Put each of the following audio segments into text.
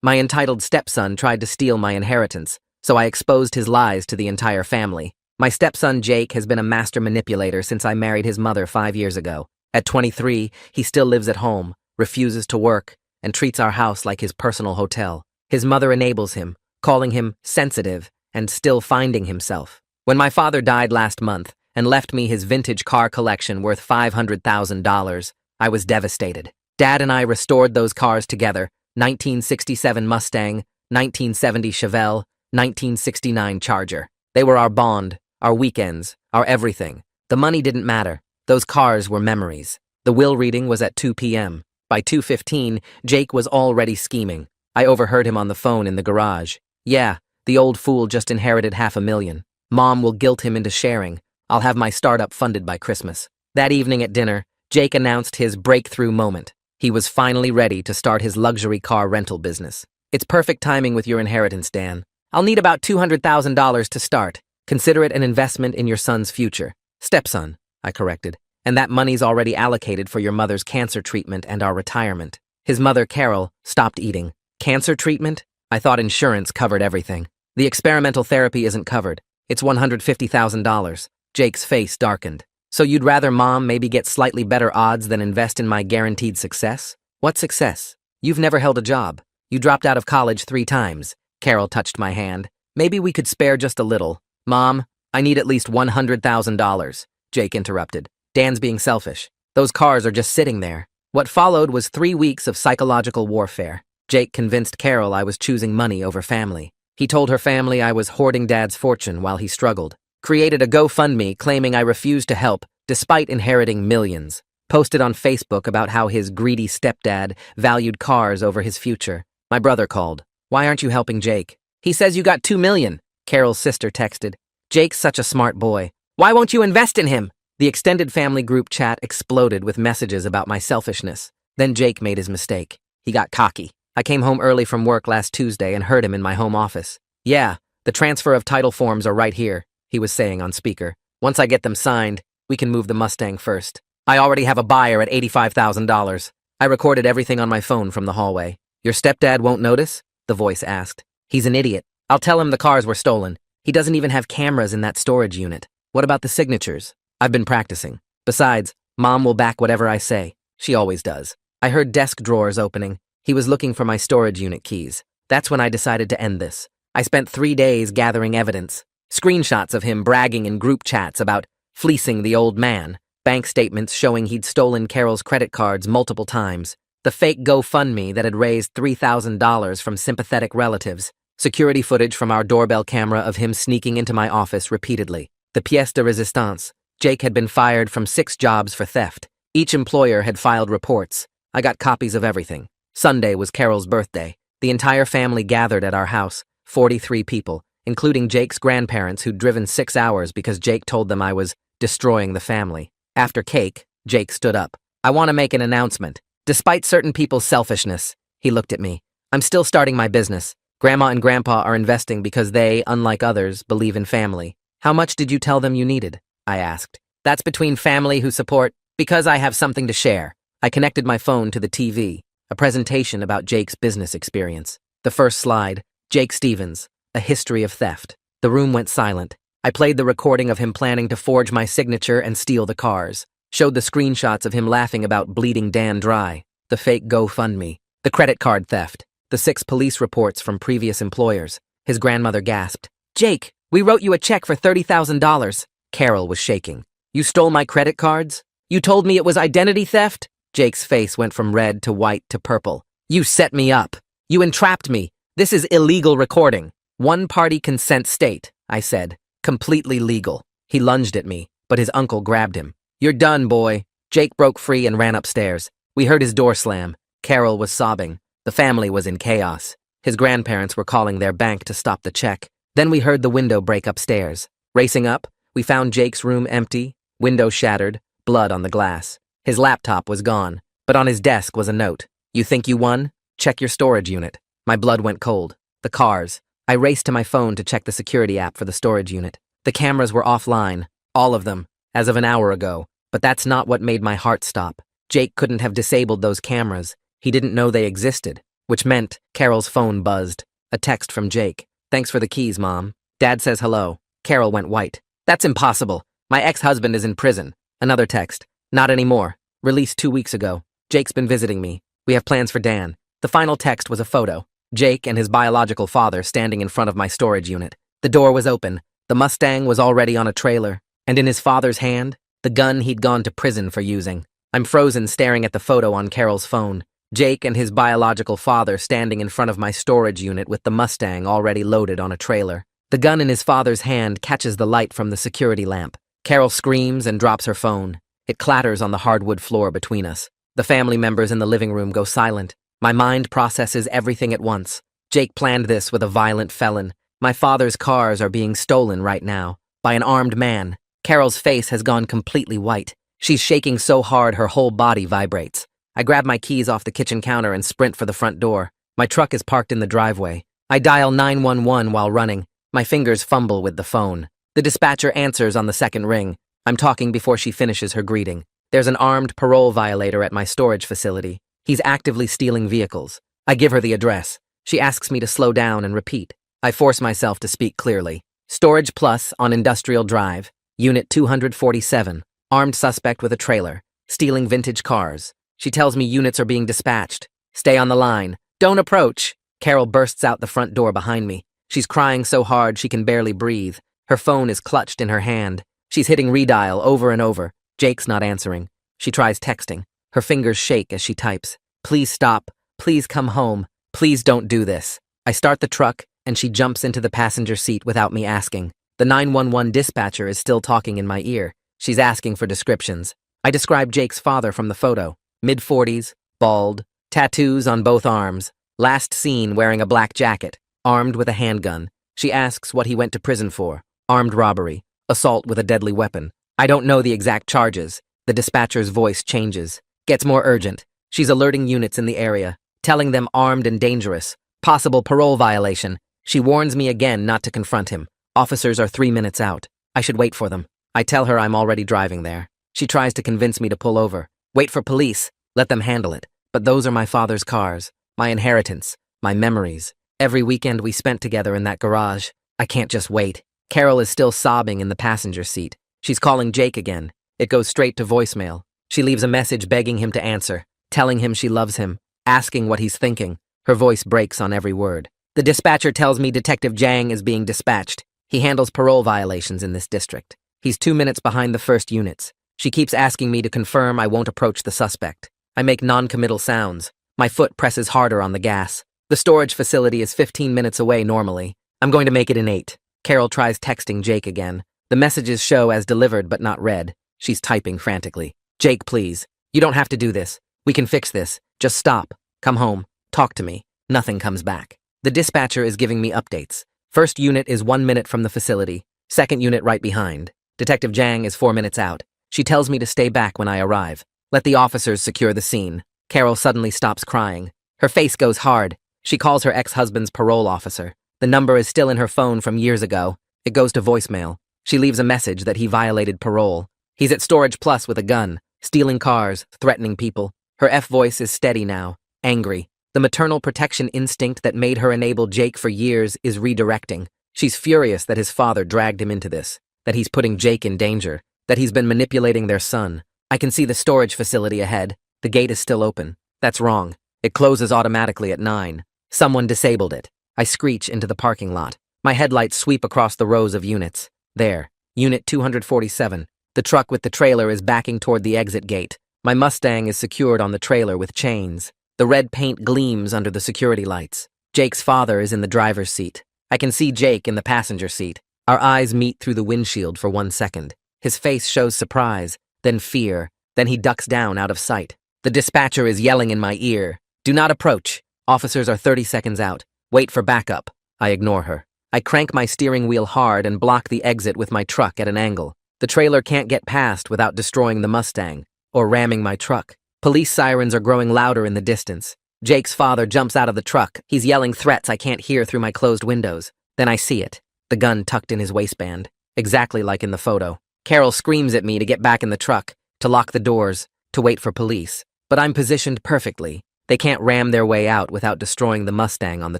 My entitled stepson tried to steal my inheritance, so I exposed his lies to the entire family. My stepson Jake has been a master manipulator since I married his mother 5 years ago. At 23, he still lives at home, refuses to work, and treats our house like his personal hotel. His mother enables him, calling him sensitive and still finding himself. When my father died last month and left me his vintage car collection worth $500,000, I was devastated. Dad and I restored those cars together: 1967 Mustang, 1970 Chevelle, 1969 Charger. They were our bond, our weekends, our everything. The money didn't matter. Those cars were memories. The will reading was at 2 p.m. By 2:15, Jake was already scheming. I overheard him on the phone in the garage. "Yeah, the old fool just inherited $500,000. Mom will guilt him into sharing. I'll have my startup funded by Christmas." That evening at dinner, Jake announced his breakthrough moment. He was finally ready to start his luxury car rental business. "It's perfect timing with your inheritance, Dan. I'll need about $200,000 to start. Consider it an investment in your son's future." "Stepson," I corrected. "And that money's already allocated for your mother's cancer treatment and our retirement." His mother, Carol, stopped eating. "Cancer treatment? I thought insurance covered everything." "The experimental therapy isn't covered. It's $150,000. Jake's face darkened. "So you'd rather Mom maybe get slightly better odds than invest in my guaranteed success?" "What success? You've never held a job. You dropped out of college 3 times. Carol touched my hand. "Maybe we could spare just a little." "Mom, I need at least $100,000. Jake interrupted. "Dan's being selfish. Those cars are just sitting there." What followed was 3 weeks of psychological warfare. Jake convinced Carol I was choosing money over family. He told her family I was hoarding Dad's fortune while he struggled. Created a GoFundMe claiming I refused to help despite inheriting millions. Posted on Facebook about how his greedy stepdad valued cars over his future. My brother called. "Why aren't you helping Jake?" "He says you got $2 million. Carol's sister texted. "Jake's such a smart boy. Why won't you invest in him?" The extended family group chat exploded with messages about my selfishness. Then Jake made his mistake. He got cocky. I came home early from work last Tuesday and heard him in my home office. "Yeah, the transfer of title forms are right here," he was saying on speaker. "Once I get them signed, we can move the Mustang first. I already have a buyer at $85,000. I recorded everything on my phone from the hallway. "Your stepdad won't notice?" the voice asked. "He's an idiot. I'll tell him the cars were stolen. He doesn't even have cameras in that storage unit." "What about the signatures?" "I've been practicing. Besides, Mom will back whatever I say. She always does." I heard desk drawers opening. He was looking for my storage unit keys. That's when I decided to end this. I spent 3 days gathering evidence. Screenshots of him bragging in group chats about fleecing the old man. Bank statements showing he'd stolen Carol's credit cards multiple times. The fake GoFundMe that had raised $3,000 from sympathetic relatives. Security footage from our doorbell camera of him sneaking into my office repeatedly. The pièce de résistance. Jake had been fired from 6 jobs for theft. Each employer had filed reports. I got copies of everything. Sunday was Carol's birthday. The entire family gathered at our house, 43 people, including Jake's grandparents who'd driven 6 hours because Jake told them I was destroying the family. After cake, Jake stood up. "I want to make an announcement. Despite certain people's selfishness," he looked at me, "I'm still starting my business. Grandma and Grandpa are investing because they, unlike others, believe in family." "How much did you tell them you needed?" I asked. "That's between family who support, because I have something to share." I connected my phone to the TV, a presentation about Jake's business experience. The first slide, Jake Stevens, A History of Theft. The room went silent. I played the recording of him planning to forge my signature and steal the cars. Showed the screenshots of him laughing about bleeding Dan dry, the fake GoFundMe, the credit card theft, the 6 police reports from previous employers. His grandmother gasped. "Jake, we wrote you a check for $30,000. Carol was shaking. "You stole my credit cards? You told me it was identity theft?" Jake's face went from red to white to purple. "You set me up. You entrapped me. This is illegal recording." "One-party consent state," I said. "Completely legal." He lunged at me, but his uncle grabbed him. "You're done, boy." Jake broke free and ran upstairs. We heard his door slam. Carol was sobbing. The family was in chaos. His grandparents were calling their bank to stop the check. Then we heard the window break upstairs. Racing up, we found Jake's room empty, window shattered, blood on the glass. His laptop was gone, but on his desk was a note. "You think you won? Check your storage unit." My blood went cold. The cars. I raced to my phone to check the security app for the storage unit. The cameras were offline, all of them, as of an hour ago, but that's not what made my heart stop. Jake couldn't have disabled those cameras. He didn't know they existed. which meant Carol's phone buzzed. A text from Jake. Thanks for the keys, Mom. Dad says hello. Carol went white. That's impossible. My ex-husband is in prison. Another text. Not anymore. Released 2 weeks ago. Jake's been visiting me. We have plans for Dan. The final text was a photo. Jake and his biological father standing in front of my storage unit. The door was open. The Mustang was already on a trailer. And in his father's hand, the gun he'd gone to prison for using. I'm frozen staring at the photo on Carol's phone. Jake and his biological father standing in front of my storage unit with the Mustang already loaded on a trailer. The gun in his father's hand catches the light from the security lamp. Carol screams and drops her phone. It clatters on the hardwood floor between us. The family members in the living room go silent. My mind processes everything at once. Jake planned this with a violent felon. My father's cars are being stolen right now by an armed man. Carol's face has gone completely white. She's shaking so hard her whole body vibrates. I grab my keys off the kitchen counter and sprint for the front door. My truck is parked in the driveway. I dial 911 while running. My fingers fumble with the phone. The dispatcher answers on the second ring. I'm talking before she finishes her greeting. There's an armed parole violator at my storage facility. He's actively stealing vehicles. I give her the address. She asks me to slow down and repeat. I force myself to speak clearly. Storage Plus on Industrial Drive, Unit 247. Armed suspect with a trailer. Stealing vintage cars. She tells me units are being dispatched. Stay on the line. Don't approach. Carol bursts out the front door behind me. She's crying so hard she can barely breathe. Her phone is clutched in her hand. She's hitting redial over and over. Jake's not answering. She tries texting. Her fingers shake as she types. Please stop. Please come home. Please don't do this. I start the truck, and she jumps into the passenger seat without me asking. The 911 dispatcher is still talking in my ear. She's asking for descriptions. I describe Jake's father from the photo. Mid-40s, bald, tattoos on both arms, last seen wearing a black jacket, armed with a handgun. She asks what he went to prison for. Armed robbery, assault with a deadly weapon. I don't know the exact charges. The dispatcher's voice changes, gets more urgent. She's alerting units in the area, telling them armed and dangerous, possible parole violation. She warns me again not to confront him. Officers are 3 minutes out. I should wait for them. I tell her I'm already driving there. She tries to convince me to pull over. Wait for police. Let them handle it. But those are my father's cars, my inheritance, my memories. Every weekend we spent together in that garage. I can't just wait. Carol is still sobbing in the passenger seat. She's calling Jake again. It goes straight to voicemail. She leaves a message begging him to answer, telling him she loves him, asking what he's thinking. Her voice breaks on every word. The dispatcher tells me Detective Jang is being dispatched. He handles parole violations in this district. He's 2 minutes behind the first units. She keeps asking me to confirm I won't approach the suspect. I make non-committal sounds. My foot presses harder on the gas. The storage facility is 15 minutes away normally. I'm going to make it in 8. Carol tries texting Jake again. The messages show as delivered but not read. She's typing frantically. Jake, please. You don't have to do this. We can fix this. Just stop. Come home. Talk to me. Nothing comes back. The dispatcher is giving me updates. First unit is 1 minute from the facility. Second unit right behind. Detective Jang is 4 minutes out. She tells me to stay back when I arrive. Let the officers secure the scene. Carol suddenly stops crying. Her face goes hard. She calls her ex-husband's parole officer. The number is still in her phone from years ago. It goes to voicemail. She leaves a message that he violated parole. He's at Storage Plus with a gun, stealing cars, threatening people. Her F-voice is steady now, angry. The maternal protection instinct that made her enable Jake for years is redirecting. She's furious that his father dragged him into this, that he's putting Jake in danger, that he's been manipulating their son. I can see the storage facility ahead. The gate is still open. That's wrong. It closes automatically at 9. Someone disabled it. I screech into the parking lot. My headlights sweep across the rows of units. There, Unit 247. The truck with the trailer is backing toward the exit gate. My Mustang is secured on the trailer with chains. The red paint gleams under the security lights. Jake's father is in the driver's seat. I can see Jake in the passenger seat. Our eyes meet through the windshield for 1 second. His face shows surprise, then fear, then he ducks down out of sight. The dispatcher is yelling in my ear. Do not approach. Officers are 30 seconds out. Wait for backup. I ignore her. I crank my steering wheel hard and block the exit with my truck at an angle. The trailer can't get past without destroying the Mustang, or ramming my truck. Police sirens are growing louder in the distance. Jake's father jumps out of the truck. He's yelling threats I can't hear through my closed windows. Then I see it. The gun tucked in his waistband, exactly like in the photo. Carol screams at me to get back in the truck, to lock the doors, to wait for police. But I'm positioned perfectly. They can't ram their way out without destroying the Mustang on the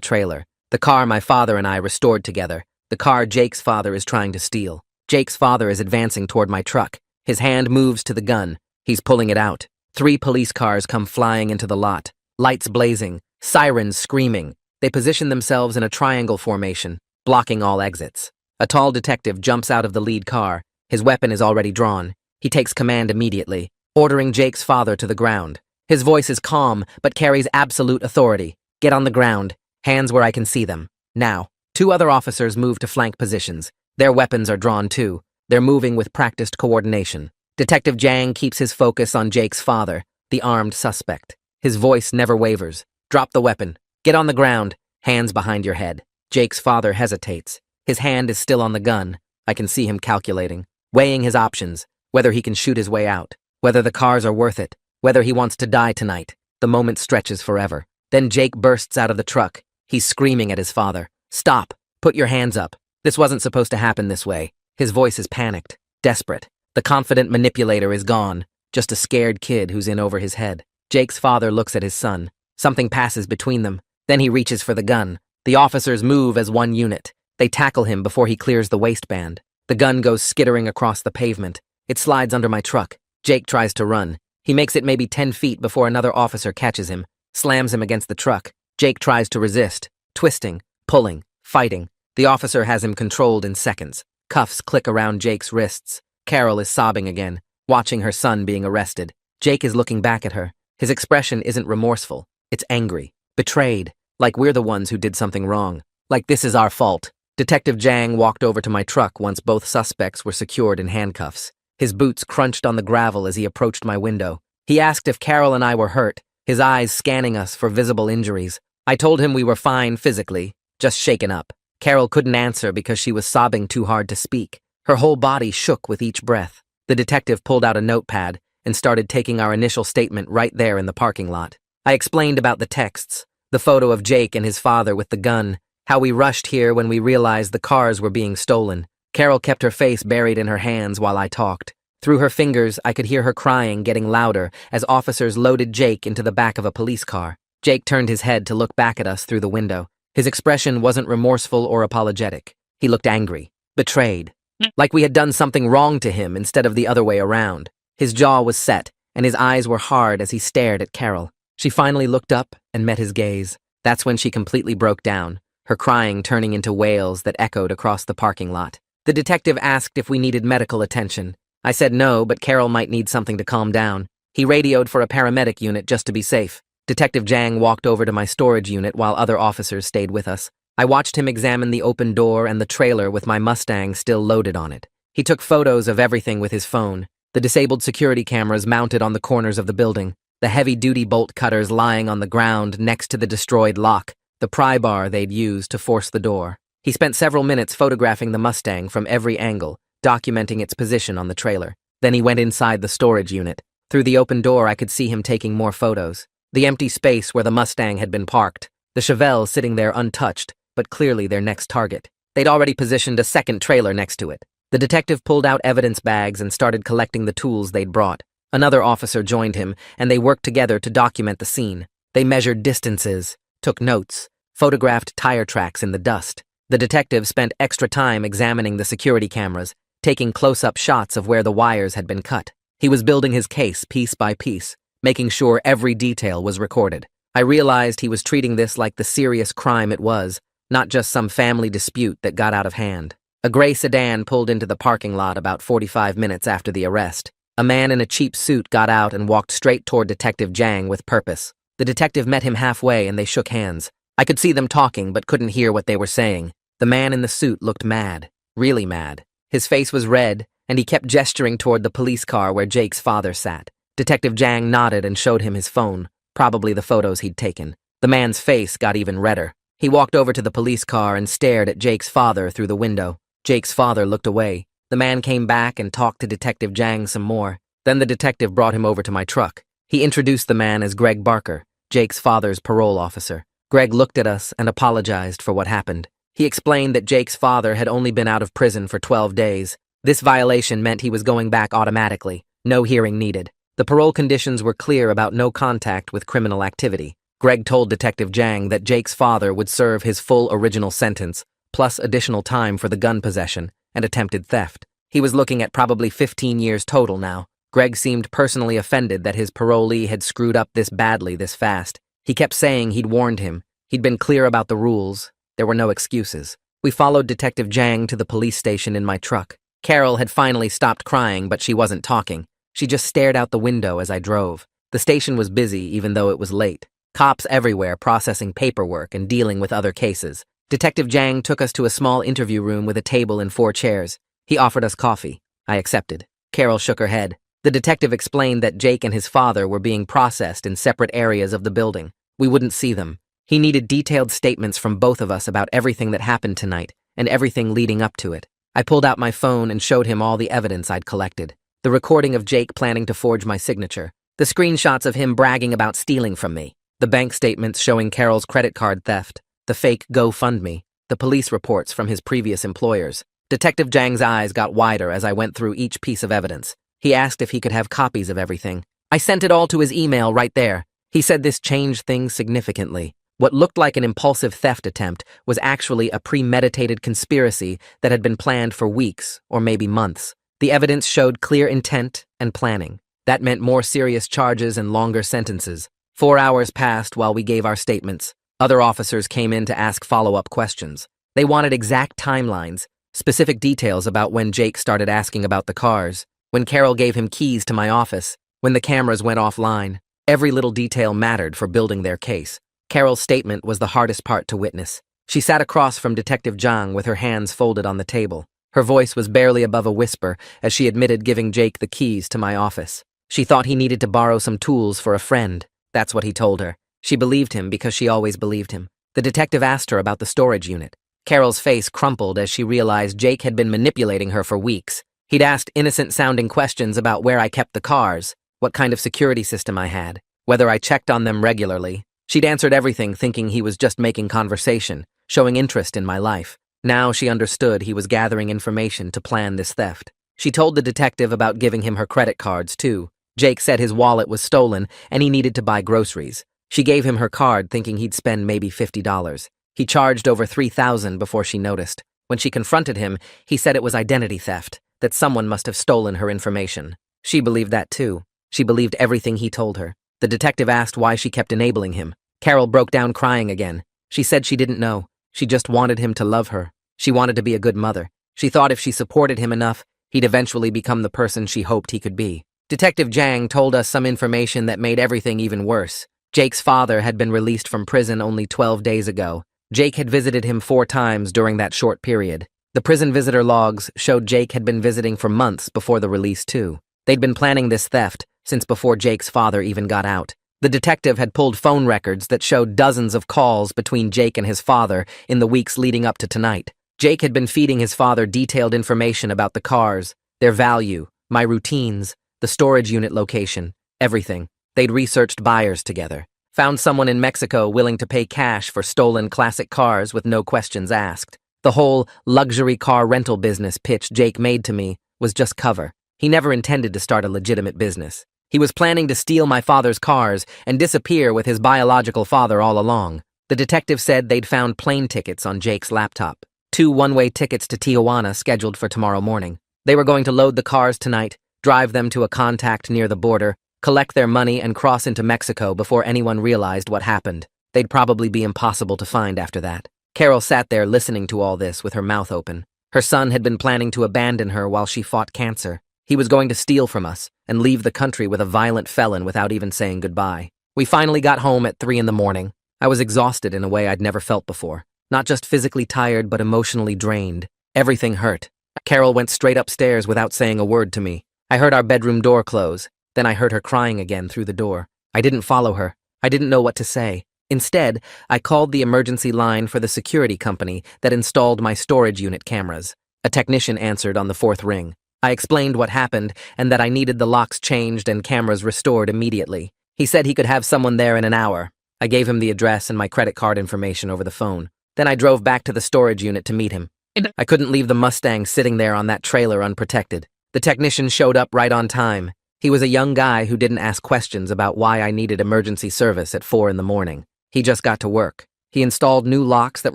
trailer. The car my father and I restored together. The car Jake's father is trying to steal. Jake's father is advancing toward my truck. His hand moves to the gun. He's pulling it out. 3 police cars come flying into the lot. Lights blazing, sirens screaming. They position themselves in a triangle formation, blocking all exits. A tall detective jumps out of the lead car. His weapon is already drawn. He takes command immediately, ordering Jake's father to the ground. His voice is calm, but carries absolute authority. Get on the ground, hands where I can see them. Now, 2 other officers move to flank positions. Their weapons are drawn too. They're moving with practiced coordination. Detective Jang keeps his focus on Jake's father, the armed suspect. His voice never wavers. Drop the weapon. Get on the ground, hands behind your head. Jake's father hesitates. His hand is still on the gun. I can see him calculating, weighing his options, whether he can shoot his way out, whether the cars are worth it, whether he wants to die tonight. The moment stretches forever. Then Jake bursts out of the truck. He's screaming at his father. Stop. Put your hands up. This wasn't supposed to happen this way. His voice is panicked, desperate. The confident manipulator is gone, just a scared kid who's in over his head. Jake's father looks at his son. Something passes between them. Then he reaches for the gun. The officers move as one unit. They tackle him before he clears the waistband. The gun goes skittering across the pavement. It slides under my truck. Jake tries to run. He makes it maybe 10 feet before another officer catches him, slams him against the truck. Jake tries to resist, twisting, pulling, fighting. The officer has him controlled in seconds. Cuffs click around Jake's wrists. Carol is sobbing again, watching her son being arrested. Jake is looking back at her. His expression isn't remorseful. It's angry, betrayed, like we're the ones who did something wrong, like this is our fault. Detective Jang walked over to my truck once both suspects were secured in handcuffs. His boots crunched on the gravel as he approached my window. He asked if Carol and I were hurt, his eyes scanning us for visible injuries. I told him we were fine physically, just shaken up. Carol couldn't answer because she was sobbing too hard to speak. Her whole body shook with each breath. The detective pulled out a notepad and started taking our initial statement right there in the parking lot. I explained about the texts, the photo of Jake and his father with the gun, how we rushed here when we realized the cars were being stolen. Carol kept her face buried in her hands while I talked. Through her fingers, I could hear her crying getting louder as officers loaded Jake into the back of a police car. Jake turned his head to look back at us through the window. His expression wasn't remorseful or apologetic. He looked angry, betrayed, like we had done something wrong to him instead of the other way around. His jaw was set, and his eyes were hard as he stared at Carol. She finally looked up and met his gaze. That's when she completely broke down, her crying turning into wails that echoed across the parking lot. The detective asked if we needed medical attention. I said no, but Carol might need something to calm down. He radioed for a paramedic unit just to be safe. Detective Jang walked over to my storage unit while other officers stayed with us. I watched him examine the open door and the trailer with my Mustang still loaded on it. He took photos of everything with his phone. The disabled security cameras mounted on the corners of the building. The heavy-duty bolt cutters lying on the ground next to the destroyed lock, the pry bar they'd used to force the door. He spent several minutes photographing the Mustang from every angle, documenting its position on the trailer. Then he went inside the storage unit. Through the open door, I could see him taking more photos. The empty space where the Mustang had been parked. The Chevelle sitting there untouched, but clearly their next target. They'd already positioned a second trailer next to it. The detective pulled out evidence bags and started collecting the tools they'd brought. Another officer joined him, and they worked together to document the scene. They measured distances, took notes, photographed tire tracks in the dust. The detective spent extra time examining the security cameras, taking close-up shots of where the wires had been cut. He was building his case piece by piece, making sure every detail was recorded. I realized he was treating this like the serious crime it was, not just some family dispute that got out of hand. A gray sedan pulled into the parking lot about 45 minutes after the arrest. A man in a cheap suit got out and walked straight toward Detective Jang with purpose. The detective met him halfway and they shook hands. I could see them talking but couldn't hear what they were saying. The man in the suit looked mad, really mad. His face was red, and he kept gesturing toward the police car where Jake's father sat. Detective Jang nodded and showed him his phone, probably the photos he'd taken. The man's face got even redder. He walked over to the police car and stared at Jake's father through the window. Jake's father looked away. The man came back and talked to Detective Jang some more. Then the detective brought him over to my truck. He introduced the man as Greg Barker, Jake's father's parole officer. Greg looked at us and apologized for what happened. He explained that Jake's father had only been out of prison for 12 days. This violation meant he was going back automatically, no hearing needed. The parole conditions were clear about no contact with criminal activity. Greg told Detective Jang that Jake's father would serve his full original sentence, plus additional time for the gun possession and attempted theft. He was looking at probably 15 years total now. Greg seemed personally offended that his parolee had screwed up this badly this fast. He kept saying he'd warned him. He'd been clear about the rules. There were no excuses. We followed Detective Jang to the police station in my truck. Carol had finally stopped crying, but she wasn't talking. She just stared out the window as I drove. The station was busy, even though it was late. Cops everywhere processing paperwork and dealing with other cases. Detective Jang took us to a small interview room with a table and 4 chairs. He offered us coffee. I accepted. Carol shook her head. The detective explained that Jake and his father were being processed in separate areas of the building. We wouldn't see them. He needed detailed statements from both of us about everything that happened tonight and everything leading up to it. I pulled out my phone and showed him all the evidence I'd collected. The recording of Jake planning to forge my signature. The screenshots of him bragging about stealing from me. The bank statements showing Carol's credit card theft. The fake GoFundMe. The police reports from his previous employers. Detective Jang's eyes got wider as I went through each piece of evidence. He asked if he could have copies of everything. I sent it all to his email right there. He said this changed things significantly. What looked like an impulsive theft attempt was actually a premeditated conspiracy that had been planned for weeks or maybe months. The evidence showed clear intent and planning. That meant more serious charges and longer sentences. 4 hours passed while we gave our statements. Other officers came in to ask follow-up questions. They wanted exact timelines, specific details about when Jake started asking about the cars, when Carol gave him keys to my office, when the cameras went offline. Every little detail mattered for building their case. Carol's statement was the hardest part to witness. She sat across from Detective Jang with her hands folded on the table. Her voice was barely above a whisper as she admitted giving Jake the keys to my office. She thought he needed to borrow some tools for a friend. That's what he told her. She believed him because she always believed him. The detective asked her about the storage unit. Carol's face crumpled as she realized Jake had been manipulating her for weeks. He'd asked innocent-sounding questions about where I kept the cars, what kind of security system I had, whether I checked on them regularly. She'd answered everything thinking he was just making conversation, showing interest in my life. Now she understood he was gathering information to plan this theft. She told the detective about giving him her credit cards, too. Jake said his wallet was stolen and he needed to buy groceries. She gave him her card thinking he'd spend maybe $50. He charged over $3,000 before she noticed. When she confronted him, he said it was identity theft, that someone must have stolen her information. She believed that too. She believed everything he told her. The detective asked why she kept enabling him. Carol broke down crying again. She said she didn't know. She just wanted him to love her. She wanted to be a good mother. She thought if she supported him enough, he'd eventually become the person she hoped he could be. Detective Jang told us some information that made everything even worse. Jake's father had been released from prison only 12 days ago. Jake had visited him 4 times during that short period. The prison visitor logs showed Jake had been visiting for months before the release too. They'd been planning this theft since before Jake's father even got out. The detective had pulled phone records that showed dozens of calls between Jake and his father in the weeks leading up to tonight. Jake had been feeding his father detailed information about the cars, their value, my routines, the storage unit location, everything. They'd researched buyers together, found someone in Mexico willing to pay cash for stolen classic cars with no questions asked. The whole luxury car rental business pitch Jake made to me was just cover. He never intended to start a legitimate business. He was planning to steal my father's cars and disappear with his biological father all along. The detective said they'd found plane tickets on Jake's laptop. 2 one-way tickets to Tijuana scheduled for tomorrow morning. They were going to load the cars tonight, drive them to a contact near the border, collect their money and cross into Mexico before anyone realized what happened. They'd probably be impossible to find after that. Carol sat there listening to all this with her mouth open. Her son had been planning to abandon her while she fought cancer. He was going to steal from us and leave the country with a violent felon without even saying goodbye. We finally got home at 3 in the morning. I was exhausted in a way I'd never felt before. Not just physically tired, but emotionally drained. Everything hurt. Carol went straight upstairs without saying a word to me. I heard our bedroom door close. Then I heard her crying again through the door. I didn't follow her. I didn't know what to say. Instead, I called the emergency line for the security company that installed my storage unit cameras. A technician answered on the 4th ring. I explained what happened and that I needed the locks changed and cameras restored immediately. He said he could have someone there in an hour. I gave him the address and my credit card information over the phone. Then I drove back to the storage unit to meet him. I couldn't leave the Mustang sitting there on that trailer unprotected. The technician showed up right on time. He was a young guy who didn't ask questions about why I needed emergency service at 4 in the morning. He just got to work. He installed new locks that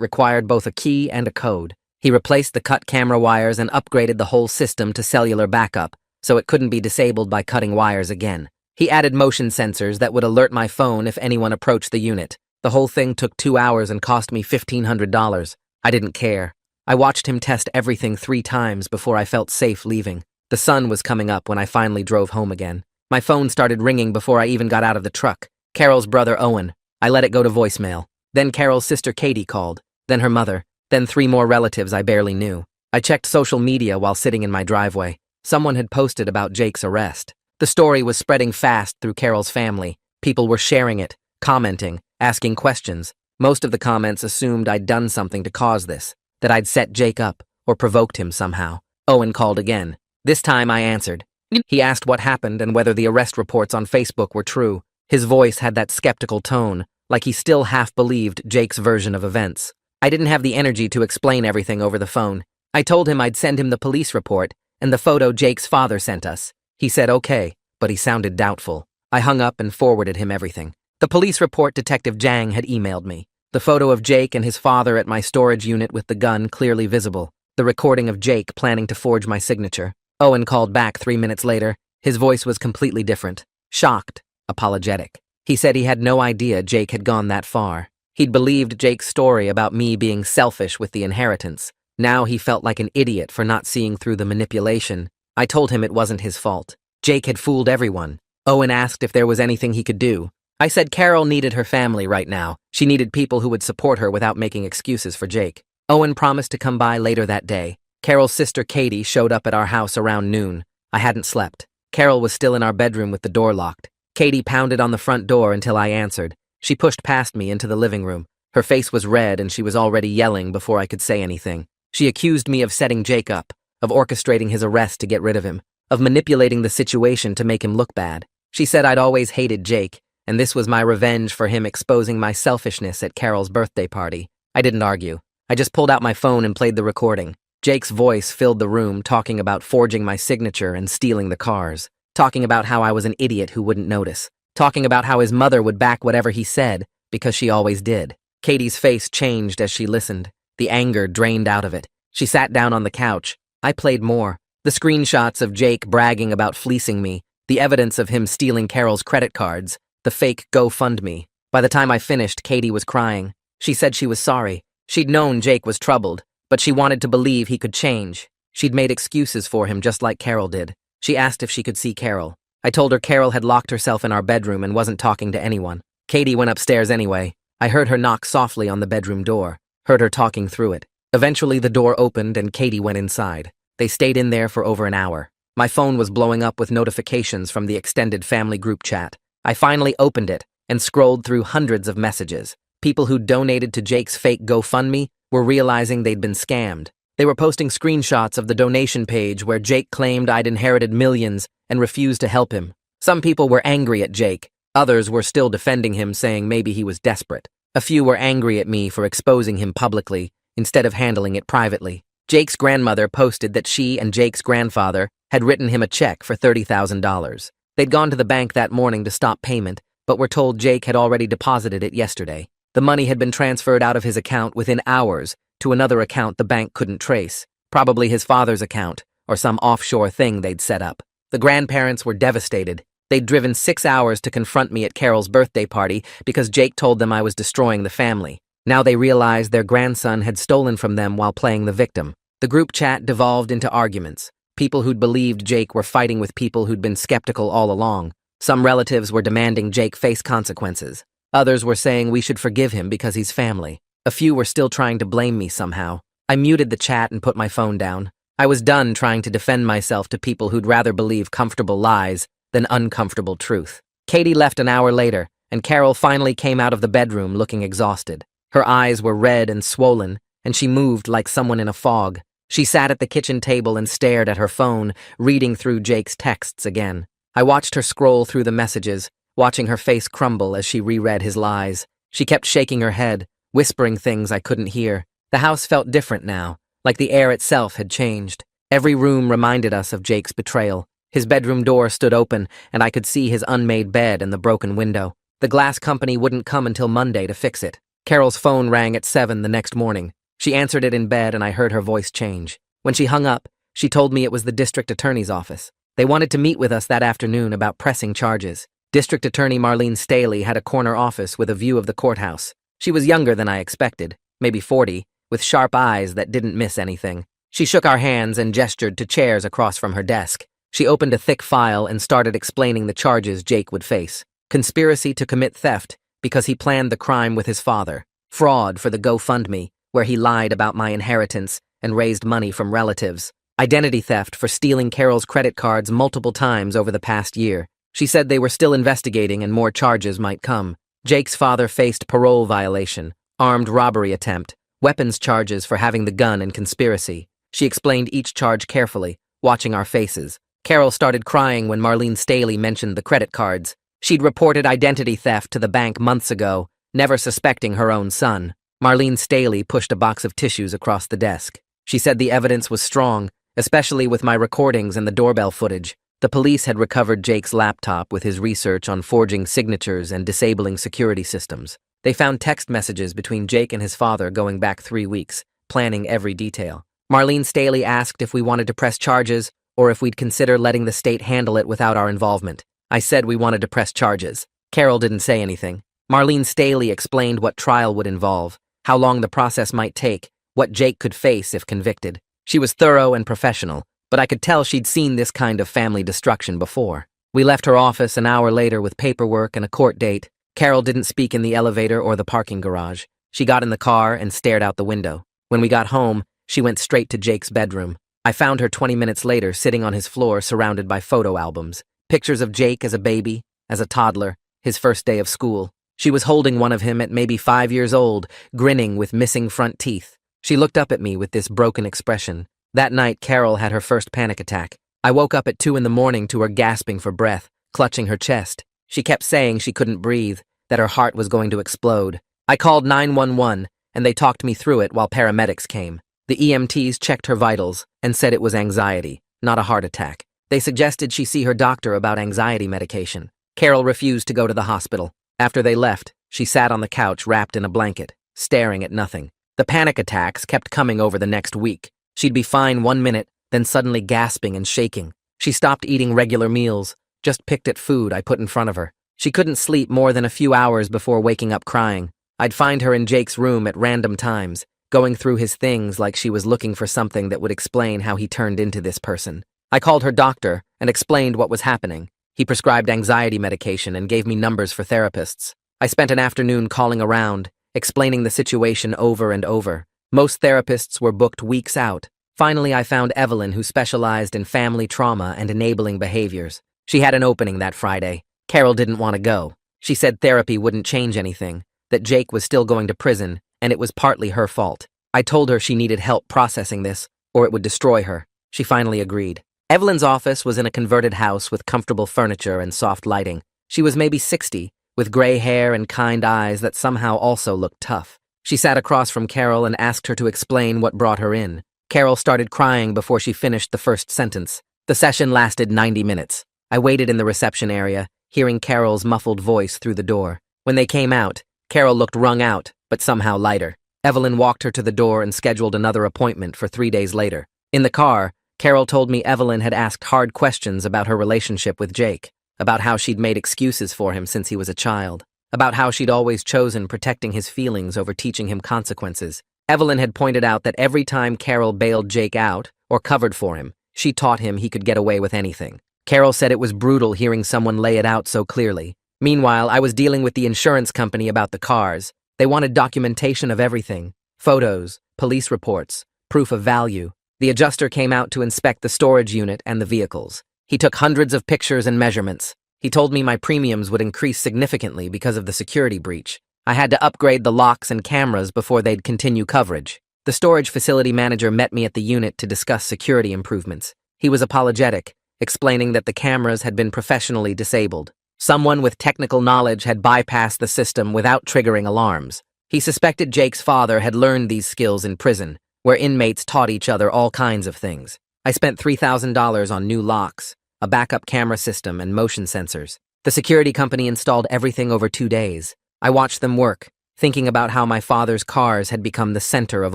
required both a key and a code. He replaced the cut camera wires and upgraded the whole system to cellular backup, so it couldn't be disabled by cutting wires again. He added motion sensors that would alert my phone if anyone approached the unit. The whole thing took 2 hours and cost me $1,500. I didn't care. I watched him test everything 3 times before I felt safe leaving. The sun was coming up when I finally drove home again. My phone started ringing before I even got out of the truck. Carol's brother, Owen. I let it go to voicemail. Then Carol's sister, Katie, called. Then her mother. Then 3 more relatives I barely knew. I checked social media while sitting in my driveway. Someone had posted about Jake's arrest. The story was spreading fast through Carol's family. People were sharing it, commenting, asking questions. Most of the comments assumed I'd done something to cause this, that I'd set Jake up or provoked him somehow. Owen called again. This time I answered. He asked what happened and whether the arrest reports on Facebook were true. His voice had that skeptical tone, like he still half believed Jake's version of events. I didn't have the energy to explain everything over the phone. I told him I'd send him the police report and the photo Jake's father sent us. He said okay, but he sounded doubtful. I hung up and forwarded him everything. The police report Detective Jang had emailed me. The photo of Jake and his father at my storage unit with the gun clearly visible. The recording of Jake planning to forge my signature. Owen called back 3 minutes later. His voice was completely different. Shocked, apologetic. He said he had no idea Jake had gone that far. He'd believed Jake's story about me being selfish with the inheritance. Now he felt like an idiot for not seeing through the manipulation. I told him it wasn't his fault. Jake had fooled everyone. Owen asked if there was anything he could do. I said Carol needed her family right now. She needed people who would support her without making excuses for Jake. Owen promised to come by later that day. Carol's sister Katie showed up at our house around noon. I hadn't slept. Carol was still in our bedroom with the door locked. Katie pounded on the front door until I answered. She pushed past me into the living room. Her face was red and she was already yelling before I could say anything. She accused me of setting Jake up, of orchestrating his arrest to get rid of him, of manipulating the situation to make him look bad. She said I'd always hated Jake, and this was my revenge for him exposing my selfishness at Carol's birthday party. I didn't argue. I just pulled out my phone and played the recording. Jake's voice filled the room, talking about forging my signature and stealing the cars, talking about how I was an idiot who wouldn't notice, talking about how his mother would back whatever he said, because she always did. Katie's face changed as she listened. The anger drained out of it. She sat down on the couch. I played more. The screenshots of Jake bragging about fleecing me, the evidence of him stealing Carol's credit cards, the fake GoFundMe. By the time I finished, Katie was crying. She said she was sorry. She'd known Jake was troubled, but she wanted to believe he could change. She'd made excuses for him just like Carol did. She asked if she could see Carol. I told her Carol had locked herself in our bedroom and wasn't talking to anyone. Katie went upstairs anyway. I heard her knock softly on the bedroom door, heard her talking through it. Eventually the door opened and Katie went inside. They stayed in there for over an hour. My phone was blowing up with notifications from the extended family group chat. I finally opened it and scrolled through hundreds of messages. People who donated to Jake's fake GoFundMe were realizing they'd been scammed. They were posting screenshots of the donation page where Jake claimed I'd inherited millions and refused to help him. Some people were angry at Jake. Others were still defending him, saying maybe he was desperate. A few were angry at me for exposing him publicly instead of handling it privately. Jake's grandmother posted that she and Jake's grandfather had written him a check for $30,000. They'd gone to the bank that morning to stop payment, but were told Jake had already deposited it yesterday. The money had been transferred out of his account within hours to another account the bank couldn't trace, probably his father's account or some offshore thing they'd set up. The grandparents were devastated. They'd driven 6 hours to confront me at Carol's birthday party because Jake told them I was destroying the family. Now they realized their grandson had stolen from them while playing the victim. The group chat devolved into arguments. People who'd believed Jake were fighting with people who'd been skeptical all along. Some relatives were demanding Jake face consequences. Others were saying we should forgive him because he's family. A few were still trying to blame me somehow. I muted the chat and put my phone down. I was done trying to defend myself to people who'd rather believe comfortable lies than uncomfortable truth. Katie left an hour later, and Carol finally came out of the bedroom looking exhausted. Her eyes were red and swollen, and she moved like someone in a fog. She sat at the kitchen table and stared at her phone, reading through Jake's texts again. I watched her scroll through the messages, watching her face crumble as she reread his lies. She kept shaking her head, whispering things I couldn't hear. The house felt different now, like the air itself had changed. Every room reminded us of Jake's betrayal. His bedroom door stood open, and I could see his unmade bed and the broken window. The glass company wouldn't come until Monday to fix it. Carol's phone rang at 7 the next morning. She answered it in bed, and I heard her voice change. When she hung up, she told me it was the district attorney's office. They wanted to meet with us that afternoon about pressing charges. District Attorney Marlene Staley had a corner office with a view of the courthouse. She was younger than I expected, maybe 40, with sharp eyes that didn't miss anything. She shook our hands and gestured to chairs across from her desk. She opened a thick file and started explaining the charges Jake would face. Conspiracy to commit theft because he planned the crime with his father. Fraud for the GoFundMe, where he lied about my inheritance and raised money from relatives. Identity theft for stealing Carol's credit cards multiple times over the past year. She said they were still investigating and more charges might come. Jake's father faced parole violation, armed robbery attempt, weapons charges for having the gun, and conspiracy. She explained each charge carefully, watching our faces. Carol started crying when Marlene Staley mentioned the credit cards. She'd reported identity theft to the bank months ago, never suspecting her own son. Marlene Staley pushed a box of tissues across the desk. She said the evidence was strong, especially with my recordings and the doorbell footage. The police had recovered Jake's laptop with his research on forging signatures and disabling security systems. They found text messages between Jake and his father going back 3 weeks, planning every detail. Marlene Staley asked if we wanted to press charges or if we'd consider letting the state handle it without our involvement. I said we wanted to press charges. Carol didn't say anything. Marlene Staley explained what trial would involve, how long the process might take, what Jake could face if convicted. She was thorough and professional, but I could tell she'd seen this kind of family destruction before. We left her office an hour later with paperwork and a court date. Carol didn't speak in the elevator or the parking garage. She got in the car and stared out the window. When we got home, she went straight to Jake's bedroom. I found her 20 minutes later sitting on his floor surrounded by photo albums. Pictures of Jake as a baby, as a toddler, his first day of school. She was holding one of him at maybe 5 years old, grinning with missing front teeth. She looked up at me with this broken expression. That night, Carol had her first panic attack. I woke up at 2 in the morning to her gasping for breath, clutching her chest. She kept saying she couldn't breathe, that her heart was going to explode. I called 911, and they talked me through it while paramedics came. The EMTs checked her vitals and said it was anxiety, not a heart attack. They suggested she see her doctor about anxiety medication. Carol refused to go to the hospital. After they left, she sat on the couch wrapped in a blanket, staring at nothing. The panic attacks kept coming over the next week. She'd be fine 1 minute, then suddenly gasping and shaking. She stopped eating regular meals, just picked at food I put in front of her. She couldn't sleep more than a few hours before waking up crying. I'd find her in Jake's room at random times, going through his things like she was looking for something that would explain how he turned into this person. I called her doctor and explained what was happening. He prescribed anxiety medication and gave me numbers for therapists. I spent an afternoon calling around, explaining the situation over and over. Most therapists were booked weeks out. Finally, I found Evelyn, who specialized in family trauma and enabling behaviors. She had an opening that Friday. Carol didn't want to go. She said therapy wouldn't change anything, that Jake was still going to prison, and it was partly her fault. I told her she needed help processing this, or it would destroy her. She finally agreed. Evelyn's office was in a converted house with comfortable furniture and soft lighting. She was maybe 60, with gray hair and kind eyes that somehow also looked tough. She sat across from Carol and asked her to explain what brought her in. Carol started crying before she finished the first sentence. The session lasted 90 minutes. I waited in the reception area, hearing Carol's muffled voice through the door. When they came out, Carol looked wrung out, but somehow lighter. Evelyn walked her to the door and scheduled another appointment for 3 days later. In the car, Carol told me Evelyn had asked hard questions about her relationship with Jake, about how she'd made excuses for him since he was a child, about how she'd always chosen protecting his feelings over teaching him consequences. Evelyn had pointed out that every time Carol bailed Jake out or covered for him, she taught him he could get away with anything. Carol said it was brutal hearing someone lay it out so clearly. Meanwhile, I was dealing with the insurance company about the cars. They wanted documentation of everything: photos, police reports, proof of value. The adjuster came out to inspect the storage unit and the vehicles. He took hundreds of pictures and measurements. He told me my premiums would increase significantly because of the security breach. I had to upgrade the locks and cameras before they'd continue coverage. The storage facility manager met me at the unit to discuss security improvements. He was apologetic, explaining that the cameras had been professionally disabled. Someone with technical knowledge had bypassed the system without triggering alarms. He suspected Jake's father had learned these skills in prison, where inmates taught each other all kinds of things. I spent $3,000 on new locks, a backup camera system, and motion sensors. The security company installed everything over 2 days. I watched them work, thinking about how my father's cars had become the center of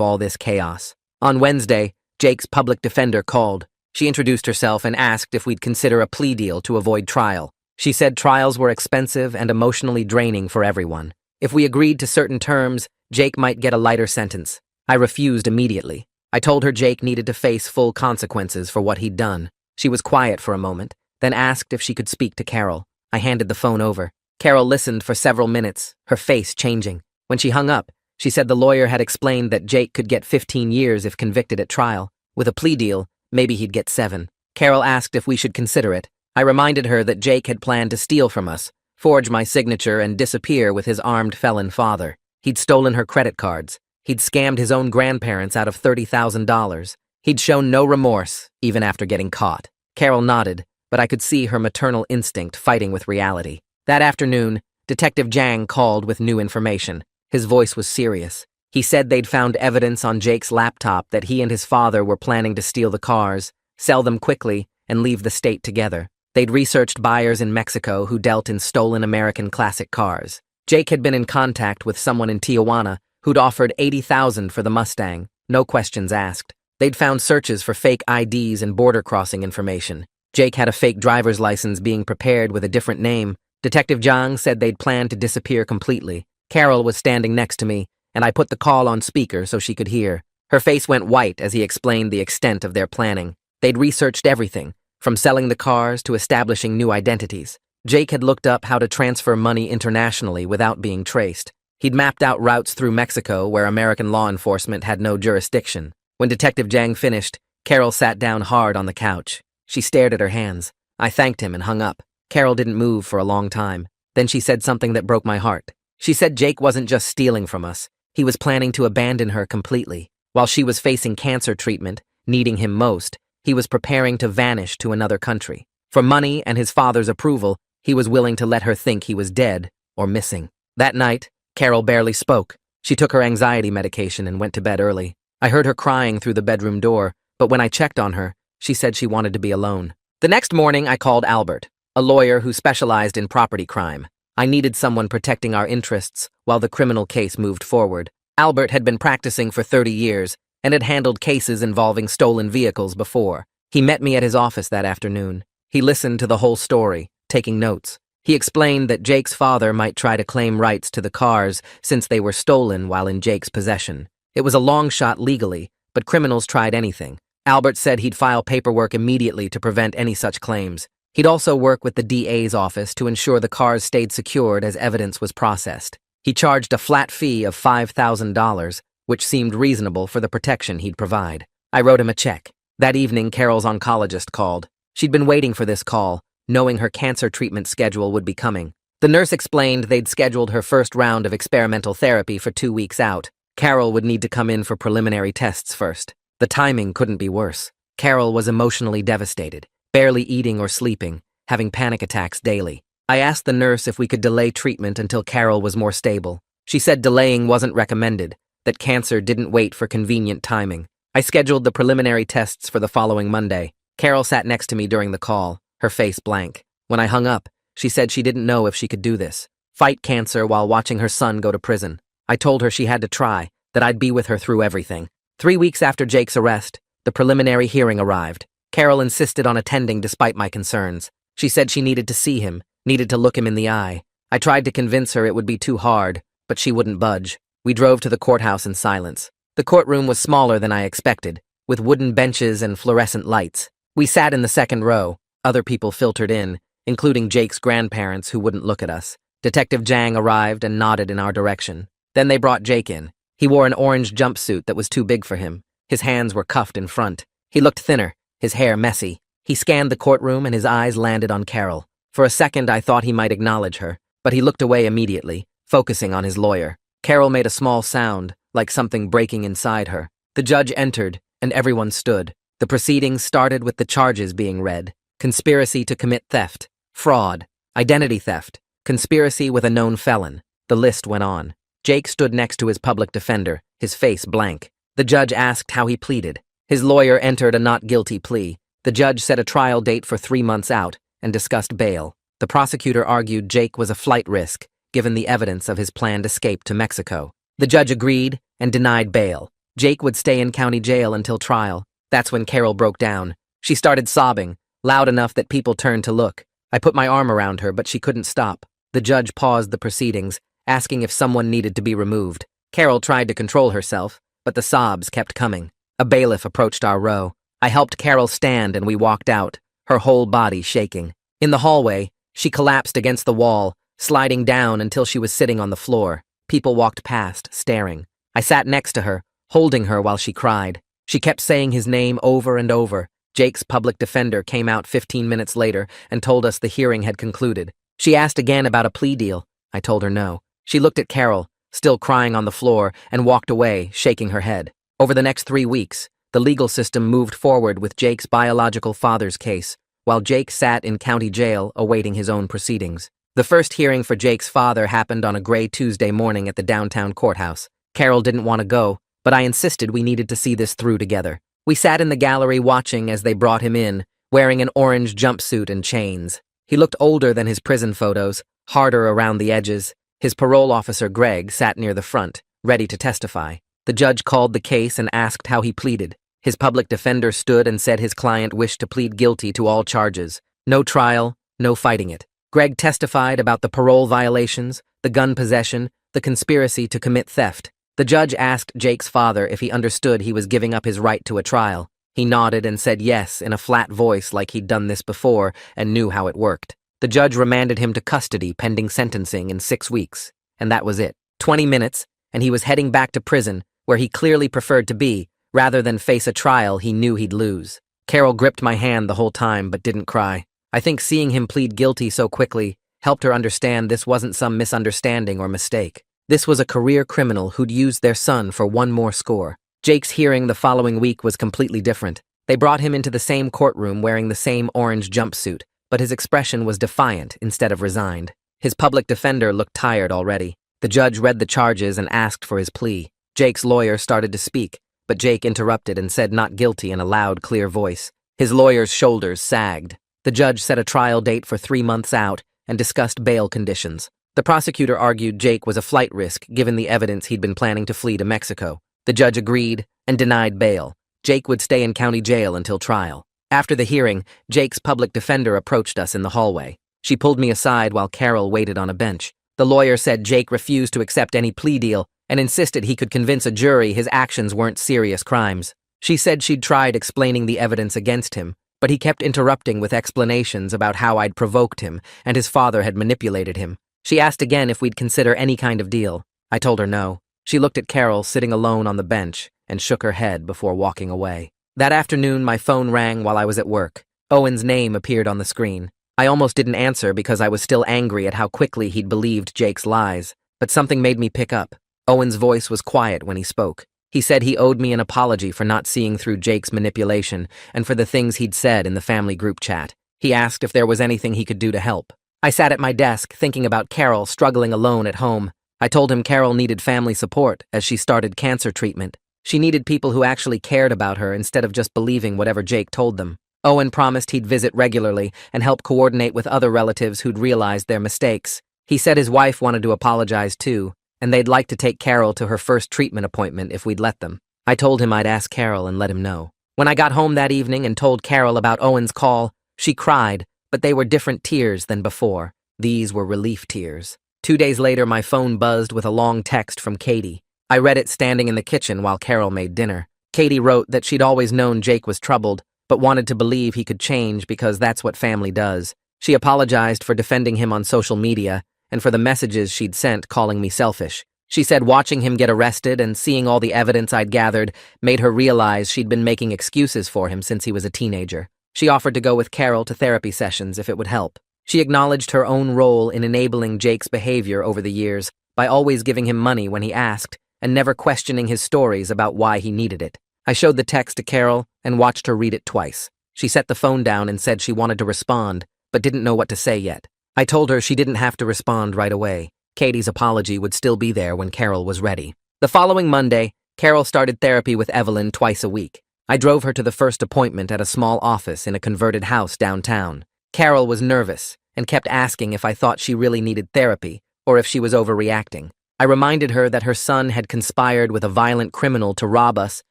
all this chaos. On Wednesday, Jake's public defender called. She introduced herself and asked if we'd consider a plea deal to avoid trial. She said trials were expensive and emotionally draining for everyone. If we agreed to certain terms, Jake might get a lighter sentence. I refused immediately. I told her Jake needed to face full consequences for what he'd done. She was quiet for a moment, then asked if she could speak to Carol. I handed the phone over. Carol listened for several minutes, her face changing. When she hung up, she said the lawyer had explained that Jake could get 15 years if convicted at trial. With a plea deal, maybe he'd get 7. Carol asked if we should consider it. I reminded her that Jake had planned to steal from us, forge my signature, and disappear with his armed felon father. He'd stolen her credit cards. He'd scammed his own grandparents out of $30,000. He'd shown no remorse, even after getting caught. Carol nodded, but I could see her maternal instinct fighting with reality. That afternoon, Detective Jang called with new information. His voice was serious. He said they'd found evidence on Jake's laptop that he and his father were planning to steal the cars, sell them quickly, and leave the state together. They'd researched buyers in Mexico who dealt in stolen American classic cars. Jake had been in contact with someone in Tijuana who'd offered $80,000 for the Mustang, no questions asked. They'd found searches for fake IDs and border crossing information. Jake had a fake driver's license being prepared with a different name. Detective Zhang said they'd planned to disappear completely. Carol was standing next to me, and I put the call on speaker so she could hear. Her face went white as he explained the extent of their planning. They'd researched everything, from selling the cars to establishing new identities. Jake had looked up how to transfer money internationally without being traced. He'd mapped out routes through Mexico where American law enforcement had no jurisdiction. When Detective Zhang finished, Carol sat down hard on the couch. She stared at her hands. I thanked him and hung up. Carol didn't move for a long time. Then she said something that broke my heart. She said Jake wasn't just stealing from us. He was planning to abandon her completely. While she was facing cancer treatment, needing him most, he was preparing to vanish to another country. For money and his father's approval, he was willing to let her think he was dead or missing. That night, Carol barely spoke. She took her anxiety medication and went to bed early. I heard her crying through the bedroom door, but when I checked on her, she said she wanted to be alone. The next morning, I called Albert, a lawyer who specialized in property crime. I needed someone protecting our interests while the criminal case moved forward. Albert had been practicing for 30 years and had handled cases involving stolen vehicles before. He met me at his office that afternoon. He listened to the whole story, taking notes. He explained that Jake's father might try to claim rights to the cars since they were stolen while in Jake's possession. It was a long shot legally, but criminals tried anything. Albert said he'd file paperwork immediately to prevent any such claims. He'd also work with the DA's office to ensure the cars stayed secured as evidence was processed. He charged a flat fee of $5,000, which seemed reasonable for the protection he'd provide. I wrote him a check. That evening, Carol's oncologist called. She'd been waiting for this call, knowing her cancer treatment schedule would be coming. The nurse explained they'd scheduled her first round of experimental therapy for 2 weeks out. Carol would need to come in for preliminary tests first. The timing couldn't be worse. Carol was emotionally devastated, barely eating or sleeping, having panic attacks daily. I asked the nurse if we could delay treatment until Carol was more stable. She said delaying wasn't recommended, that cancer didn't wait for convenient timing. I scheduled the preliminary tests for the following Monday. Carol sat next to me during the call, her face blank. When I hung up, she said she didn't know if she could do this. Fight cancer while watching her son go to prison. I told her she had to try, that I'd be with her through everything. 3 weeks after Jake's arrest, the preliminary hearing arrived. Carol insisted on attending despite my concerns. She said she needed to see him, needed to look him in the eye. I tried to convince her it would be too hard, but she wouldn't budge. We drove to the courthouse in silence. The courtroom was smaller than I expected, with wooden benches and fluorescent lights. We sat in the second row. Other people filtered in, including Jake's grandparents who wouldn't look at us. Detective Zhang arrived and nodded in our direction. Then they brought Jake in. He wore an orange jumpsuit that was too big for him. His hands were cuffed in front. He looked thinner, his hair messy. He scanned the courtroom and his eyes landed on Carol. For a second, I thought he might acknowledge her, but he looked away immediately, focusing on his lawyer. Carol made a small sound, like something breaking inside her. The judge entered, and everyone stood. The proceedings started with the charges being read. Conspiracy to commit theft, fraud, identity theft, conspiracy with a known felon. The list went on. Jake stood next to his public defender, his face blank. The judge asked how he pleaded. His lawyer entered a not guilty plea. The judge set a trial date for 3 months out and discussed bail. The prosecutor argued Jake was a flight risk, given the evidence of his planned escape to Mexico. The judge agreed and denied bail. Jake would stay in county jail until trial. That's when Carol broke down. She started sobbing, loud enough that people turned to look. I put my arm around her, but she couldn't stop. The judge paused the proceedings, asking if someone needed to be removed. Carol tried to control herself, but the sobs kept coming. A bailiff approached our row. I helped Carol stand and we walked out, her whole body shaking. In the hallway, she collapsed against the wall, sliding down until she was sitting on the floor. People walked past, staring. I sat next to her, holding her while she cried. She kept saying his name over and over. Jake's public defender came out 15 minutes later and told us the hearing had concluded. She asked again about a plea deal. I told her no. She looked at Carol, still crying on the floor, and walked away, shaking her head. Over the next 3 weeks, the legal system moved forward with Jake's biological father's case, while Jake sat in county jail awaiting his own proceedings. The first hearing for Jake's father happened on a gray Tuesday morning at the downtown courthouse. Carol didn't want to go, but I insisted we needed to see this through together. We sat in the gallery watching as they brought him in, wearing an orange jumpsuit and chains. He looked older than his prison photos, harder around the edges. His parole officer, Greg, sat near the front, ready to testify. The judge called the case and asked how he pleaded. His public defender stood and said his client wished to plead guilty to all charges. No trial, no fighting it. Greg testified about the parole violations, the gun possession, the conspiracy to commit theft. The judge asked Jake's father if he understood he was giving up his right to a trial. He nodded and said yes in a flat voice like he'd done this before and knew how it worked. The judge remanded him to custody pending sentencing in 6 weeks. And that was it. 20 minutes, and he was heading back to prison, where he clearly preferred to be, rather than face a trial he knew he'd lose. Carol gripped my hand the whole time but didn't cry. I think seeing him plead guilty so quickly helped her understand this wasn't some misunderstanding or mistake. This was a career criminal who'd used their son for one more score. Jake's hearing the following week was completely different. They brought him into the same courtroom wearing the same orange jumpsuit, but his expression was defiant instead of resigned. His public defender looked tired already. The judge read the charges and asked for his plea. Jake's lawyer started to speak, but Jake interrupted and said not guilty in a loud, clear voice. His lawyer's shoulders sagged. The judge set a trial date for 3 months out and discussed bail conditions. The prosecutor argued Jake was a flight risk given the evidence he'd been planning to flee to Mexico. The judge agreed and denied bail. Jake would stay in county jail until trial. After the hearing, Jake's public defender approached us in the hallway. She pulled me aside while Carol waited on a bench. The lawyer said Jake refused to accept any plea deal and insisted he could convince a jury his actions weren't serious crimes. She said she'd tried explaining the evidence against him, but he kept interrupting with explanations about how I'd provoked him and his father had manipulated him. She asked again if we'd consider any kind of deal. I told her no. She looked at Carol sitting alone on the bench and shook her head before walking away. That afternoon, my phone rang while I was at work. Owen's name appeared on the screen. I almost didn't answer because I was still angry at how quickly he'd believed Jake's lies, but something made me pick up. Owen's voice was quiet when he spoke. He said he owed me an apology for not seeing through Jake's manipulation and for the things he'd said in the family group chat. He asked if there was anything he could do to help. I sat at my desk thinking about Carol struggling alone at home. I told him Carol needed family support as she started cancer treatment. She needed people who actually cared about her instead of just believing whatever Jake told them. Owen promised he'd visit regularly and help coordinate with other relatives who'd realized their mistakes. He said his wife wanted to apologize too, and they'd like to take Carol to her first treatment appointment if we'd let them. I told him I'd ask Carol and let him know. When I got home that evening and told Carol about Owen's call, she cried, but they were different tears than before. These were relief tears. 2 days later, my phone buzzed with a long text from Katie. I read it standing in the kitchen while Carol made dinner. Katie wrote that she'd always known Jake was troubled, but wanted to believe he could change because that's what family does. She apologized for defending him on social media and for the messages she'd sent calling me selfish. She said watching him get arrested and seeing all the evidence I'd gathered made her realize she'd been making excuses for him since he was a teenager. She offered to go with Carol to therapy sessions if it would help. She acknowledged her own role in enabling Jake's behavior over the years by always giving him money when he asked and never questioning his stories about why he needed it. I showed the text to Carol and watched her read it twice. She set the phone down and said she wanted to respond, but didn't know what to say yet. I told her she didn't have to respond right away. Katie's apology would still be there when Carol was ready. The following Monday, Carol started therapy with Evelyn twice a week. I drove her to the first appointment at a small office in a converted house downtown. Carol was nervous and kept asking if I thought she really needed therapy or if she was overreacting. I reminded her that her son had conspired with a violent criminal to rob us,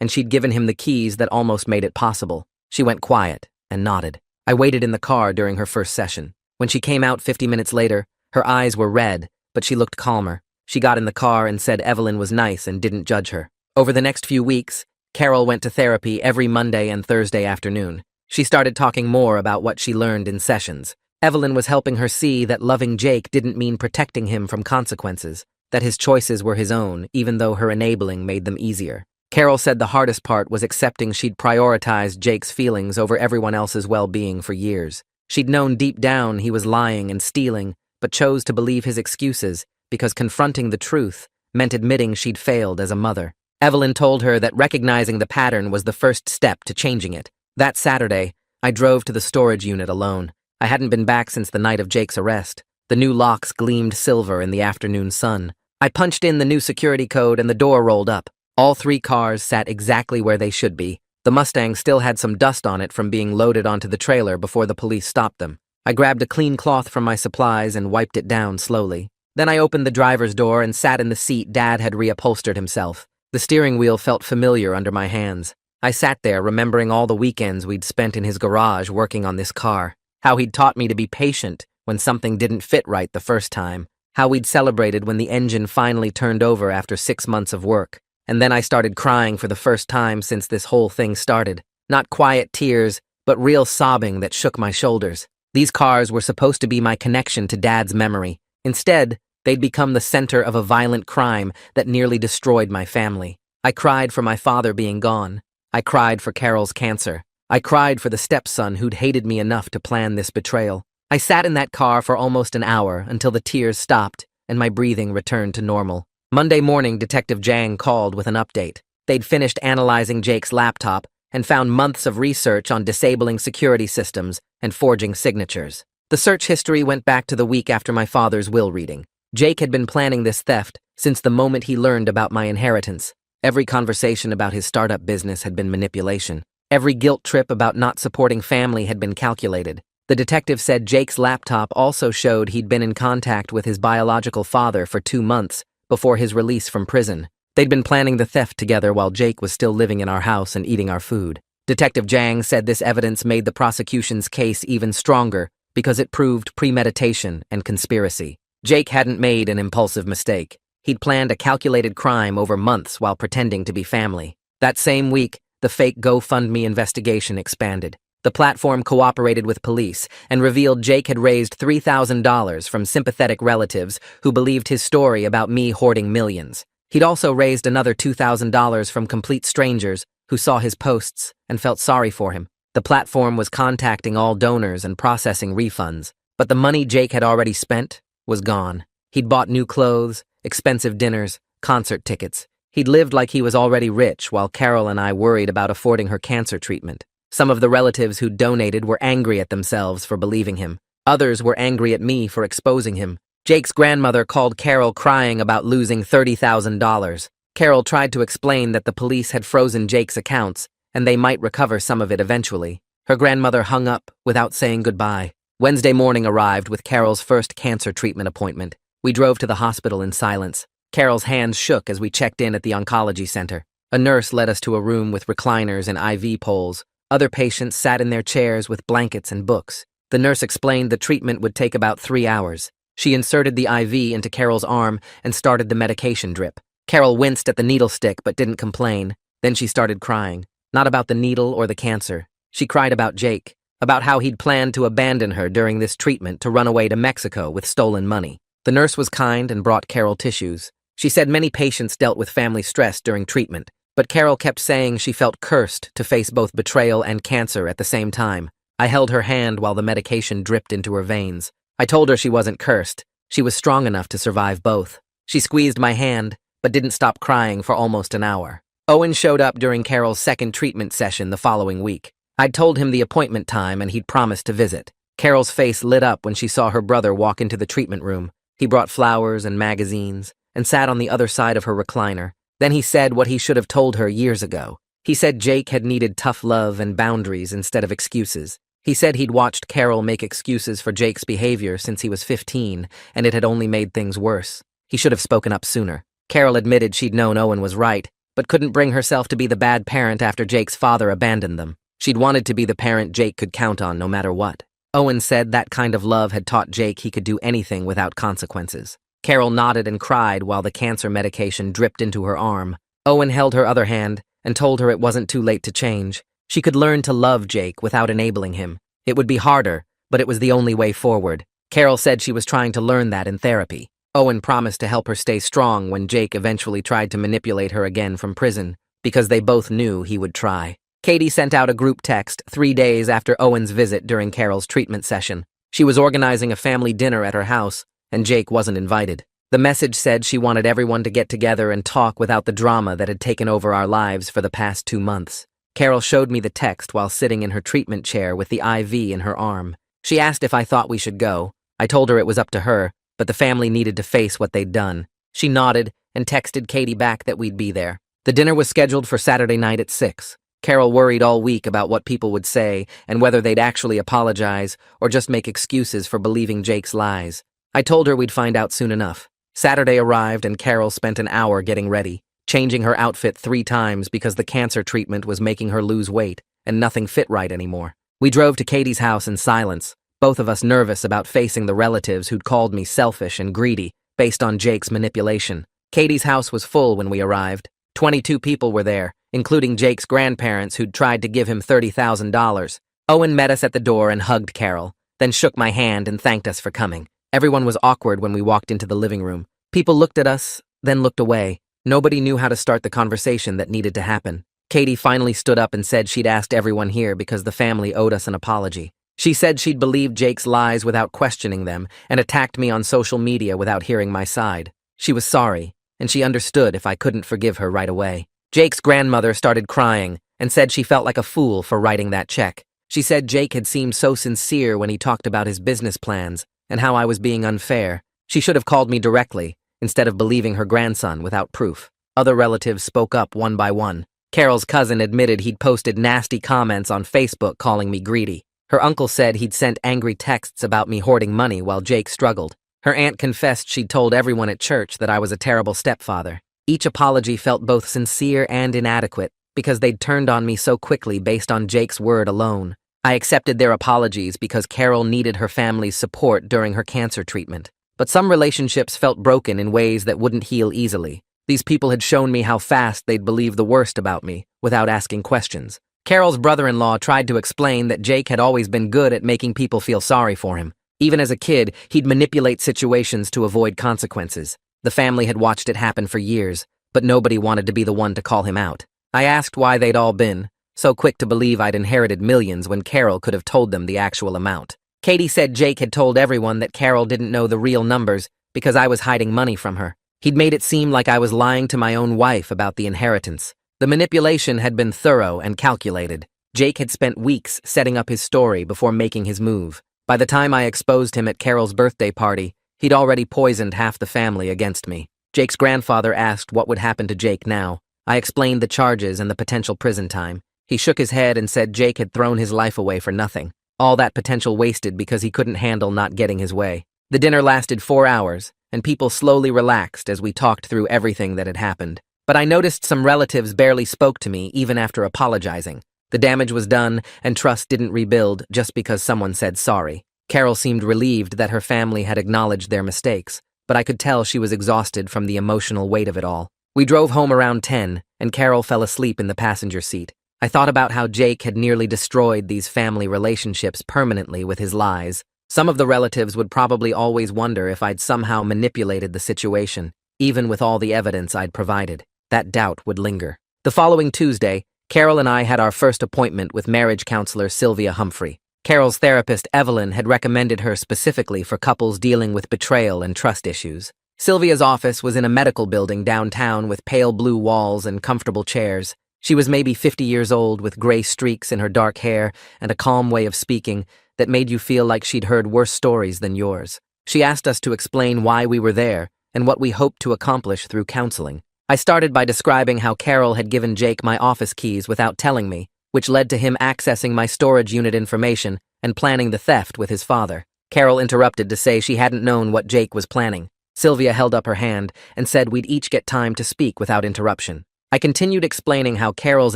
and she'd given him the keys that almost made it possible. She went quiet and nodded. I waited in the car during her first session. When she came out 50 minutes later, her eyes were red, but she looked calmer. She got in the car and said Evelyn was nice and didn't judge her. Over the next few weeks, Carol went to therapy every Monday and Thursday afternoon. She started talking more about what she learned in sessions. Evelyn was helping her see that loving Jake didn't mean protecting him from consequences, that his choices were his own, even though her enabling made them easier. Carol said the hardest part was accepting she'd prioritized Jake's feelings over everyone else's well-being for years. She'd known deep down he was lying and stealing, but chose to believe his excuses because confronting the truth meant admitting she'd failed as a mother. Evelyn told her that recognizing the pattern was the first step to changing it. That Saturday, I drove to the storage unit alone. I hadn't been back since the night of Jake's arrest. The new locks gleamed silver in the afternoon sun. I punched in the new security code and the door rolled up. All 3 cars sat exactly where they should be. The Mustang still had some dust on it from being loaded onto the trailer before the police stopped them. I grabbed a clean cloth from my supplies and wiped it down slowly. Then I opened the driver's door and sat in the seat Dad had reupholstered himself. The steering wheel felt familiar under my hands. I sat there remembering all the weekends we'd spent in his garage working on this car. How he'd taught me to be patient when something didn't fit right the first time. How we'd celebrated when the engine finally turned over after 6 months of work. And then I started crying for the first time since this whole thing started. Not quiet tears, but real sobbing that shook my shoulders. These cars were supposed to be my connection to Dad's memory. Instead, they'd become the center of a violent crime that nearly destroyed my family. I cried for my father being gone. I cried for Carol's cancer. I cried for the stepson who'd hated me enough to plan this betrayal. I sat in that car for almost an hour until the tears stopped and my breathing returned to normal. Monday morning, Detective Jang called with an update. They'd finished analyzing Jake's laptop and found months of research on disabling security systems and forging signatures. The search history went back to the week after my father's will reading. Jake had been planning this theft since the moment he learned about my inheritance. Every conversation about his startup business had been manipulation. Every guilt trip about not supporting family had been calculated. The detective said Jake's laptop also showed he'd been in contact with his biological father for 2 months before his release from prison. They'd been planning the theft together while Jake was still living in our house and eating our food. Detective Jang said this evidence made the prosecution's case even stronger because it proved premeditation and conspiracy. Jake hadn't made an impulsive mistake. He'd planned a calculated crime over months while pretending to be family. That same week, the fake GoFundMe investigation expanded. The platform cooperated with police and revealed Jake had raised $3,000 from sympathetic relatives who believed his story about me hoarding millions. He'd also raised another $2,000 from complete strangers who saw his posts and felt sorry for him. The platform was contacting all donors and processing refunds, but the money Jake had already spent was gone. He'd bought new clothes, expensive dinners, concert tickets. He'd lived like he was already rich while Carol and I worried about affording her cancer treatment. Some of the relatives who donated were angry at themselves for believing him. Others were angry at me for exposing him. Jake's grandmother called Carol crying about losing $30,000. Carol tried to explain that the police had frozen Jake's accounts and they might recover some of it eventually. Her grandmother hung up without saying goodbye. Wednesday morning arrived with Carol's first cancer treatment appointment. We drove to the hospital in silence. Carol's hands shook as we checked in at the oncology center. A nurse led us to a room with recliners and IV poles. Other patients sat in their chairs with blankets and books. The nurse explained the treatment would take about 3 hours. She inserted the IV into Carol's arm and started the medication drip. Carol winced at the needle stick but didn't complain. Then she started crying. Not about the needle or the cancer. She cried about Jake, about how he'd planned to abandon her during this treatment to run away to Mexico with stolen money. The nurse was kind and brought Carol tissues. She said many patients dealt with family stress during treatment, but Carol kept saying she felt cursed to face both betrayal and cancer at the same time. I held her hand while the medication dripped into her veins. I told her she wasn't cursed. She was strong enough to survive both. She squeezed my hand, but didn't stop crying for almost an hour. Owen showed up during Carol's second treatment session the following week. I'd told him the appointment time and he'd promised to visit. Carol's face lit up when she saw her brother walk into the treatment room. He brought flowers and magazines and sat on the other side of her recliner. Then he said what he should have told her years ago. He said Jake had needed tough love and boundaries instead of excuses. He said he'd watched Carol make excuses for Jake's behavior since he was 15, and it had only made things worse. He should have spoken up sooner. Carol admitted she'd known Owen was right, but couldn't bring herself to be the bad parent after Jake's father abandoned them. She'd wanted to be the parent Jake could count on no matter what. Owen said that kind of love had taught Jake he could do anything without consequences. Carol nodded and cried while the cancer medication dripped into her arm. Owen held her other hand and told her it wasn't too late to change. She could learn to love Jake without enabling him. It would be harder, but it was the only way forward. Carol said she was trying to learn that in therapy. Owen promised to help her stay strong when Jake eventually tried to manipulate her again from prison, because they both knew he would try. Katie sent out a group text 3 days after Owen's visit during Carol's treatment session. She was organizing a family dinner at her house, and Jake wasn't invited. The message said she wanted everyone to get together and talk without the drama that had taken over our lives for the past 2 months. Carol showed me the text while sitting in her treatment chair with the IV in her arm. She asked if I thought we should go. I told her it was up to her, but the family needed to face what they'd done. She nodded and texted Katie back that we'd be there. The dinner was scheduled for Saturday night at 6. Carol worried all week about what people would say and whether they'd actually apologize or just make excuses for believing Jake's lies. I told her we'd find out soon enough. Saturday arrived and Carol spent an hour getting ready, changing her outfit 3 times because the cancer treatment was making her lose weight and nothing fit right anymore. We drove to Katie's house in silence, both of us nervous about facing the relatives who'd called me selfish and greedy based on Jake's manipulation. Katie's house was full when we arrived. 22 people were there, including Jake's grandparents who'd tried to give him $30,000. Owen met us at the door and hugged Carol, then shook my hand and thanked us for coming. Everyone was awkward when we walked into the living room. People looked at us, then looked away. Nobody knew how to start the conversation that needed to happen. Katie finally stood up and said she'd asked everyone here because the family owed us an apology. She said she'd believed Jake's lies without questioning them and attacked me on social media without hearing my side. She was sorry, and she understood if I couldn't forgive her right away. Jake's grandmother started crying and said she felt like a fool for writing that check. She said Jake had seemed so sincere when he talked about his business plans and how I was being unfair. She should have called me directly, instead of believing her grandson without proof. Other relatives spoke up one by one. Carol's cousin admitted he'd posted nasty comments on Facebook calling me greedy. Her uncle said he'd sent angry texts about me hoarding money while Jake struggled. Her aunt confessed she'd told everyone at church that I was a terrible stepfather. Each apology felt both sincere and inadequate because they'd turned on me so quickly based on Jake's word alone. I accepted their apologies because Carol needed her family's support during her cancer treatment. But some relationships felt broken in ways that wouldn't heal easily. These people had shown me how fast they'd believe the worst about me without asking questions. Carol's brother-in-law tried to explain that Jake had always been good at making people feel sorry for him. Even as a kid, he'd manipulate situations to avoid consequences. The family had watched it happen for years, but nobody wanted to be the one to call him out. I asked why they'd all been so quick to believe I'd inherited millions when Carol could have told them the actual amount. Katie said Jake had told everyone that Carol didn't know the real numbers because I was hiding money from her. He'd made it seem like I was lying to my own wife about the inheritance. The manipulation had been thorough and calculated. Jake had spent weeks setting up his story before making his move. By the time I exposed him at Carol's birthday party, he'd already poisoned half the family against me. Jake's grandfather asked what would happen to Jake now. I explained the charges and the potential prison time. He shook his head and said Jake had thrown his life away for nothing. All that potential wasted because he couldn't handle not getting his way. The dinner lasted 4 hours, and people slowly relaxed as we talked through everything that had happened. But I noticed some relatives barely spoke to me even after apologizing. The damage was done, and trust didn't rebuild just because someone said sorry. Carol seemed relieved that her family had acknowledged their mistakes, but I could tell she was exhausted from the emotional weight of it all. We drove home around 10, and Carol fell asleep in the passenger seat. I thought about how Jake had nearly destroyed these family relationships permanently with his lies. Some of the relatives would probably always wonder if I'd somehow manipulated the situation, even with all the evidence I'd provided. That doubt would linger. The following Tuesday, Carol and I had our first appointment with marriage counselor Sylvia Humphrey. Carol's therapist Evelyn had recommended her specifically for couples dealing with betrayal and trust issues. Sylvia's office was in a medical building downtown with pale blue walls and comfortable chairs. She was maybe 50 years old with gray streaks in her dark hair and a calm way of speaking that made you feel like she'd heard worse stories than yours. She asked us to explain why we were there and what we hoped to accomplish through counseling. I started by describing how Carol had given Jake my office keys without telling me, which led to him accessing my storage unit information and planning the theft with his father. Carol interrupted to say she hadn't known what Jake was planning. Sylvia held up her hand and said we'd each get time to speak without interruption. I continued explaining how Carol's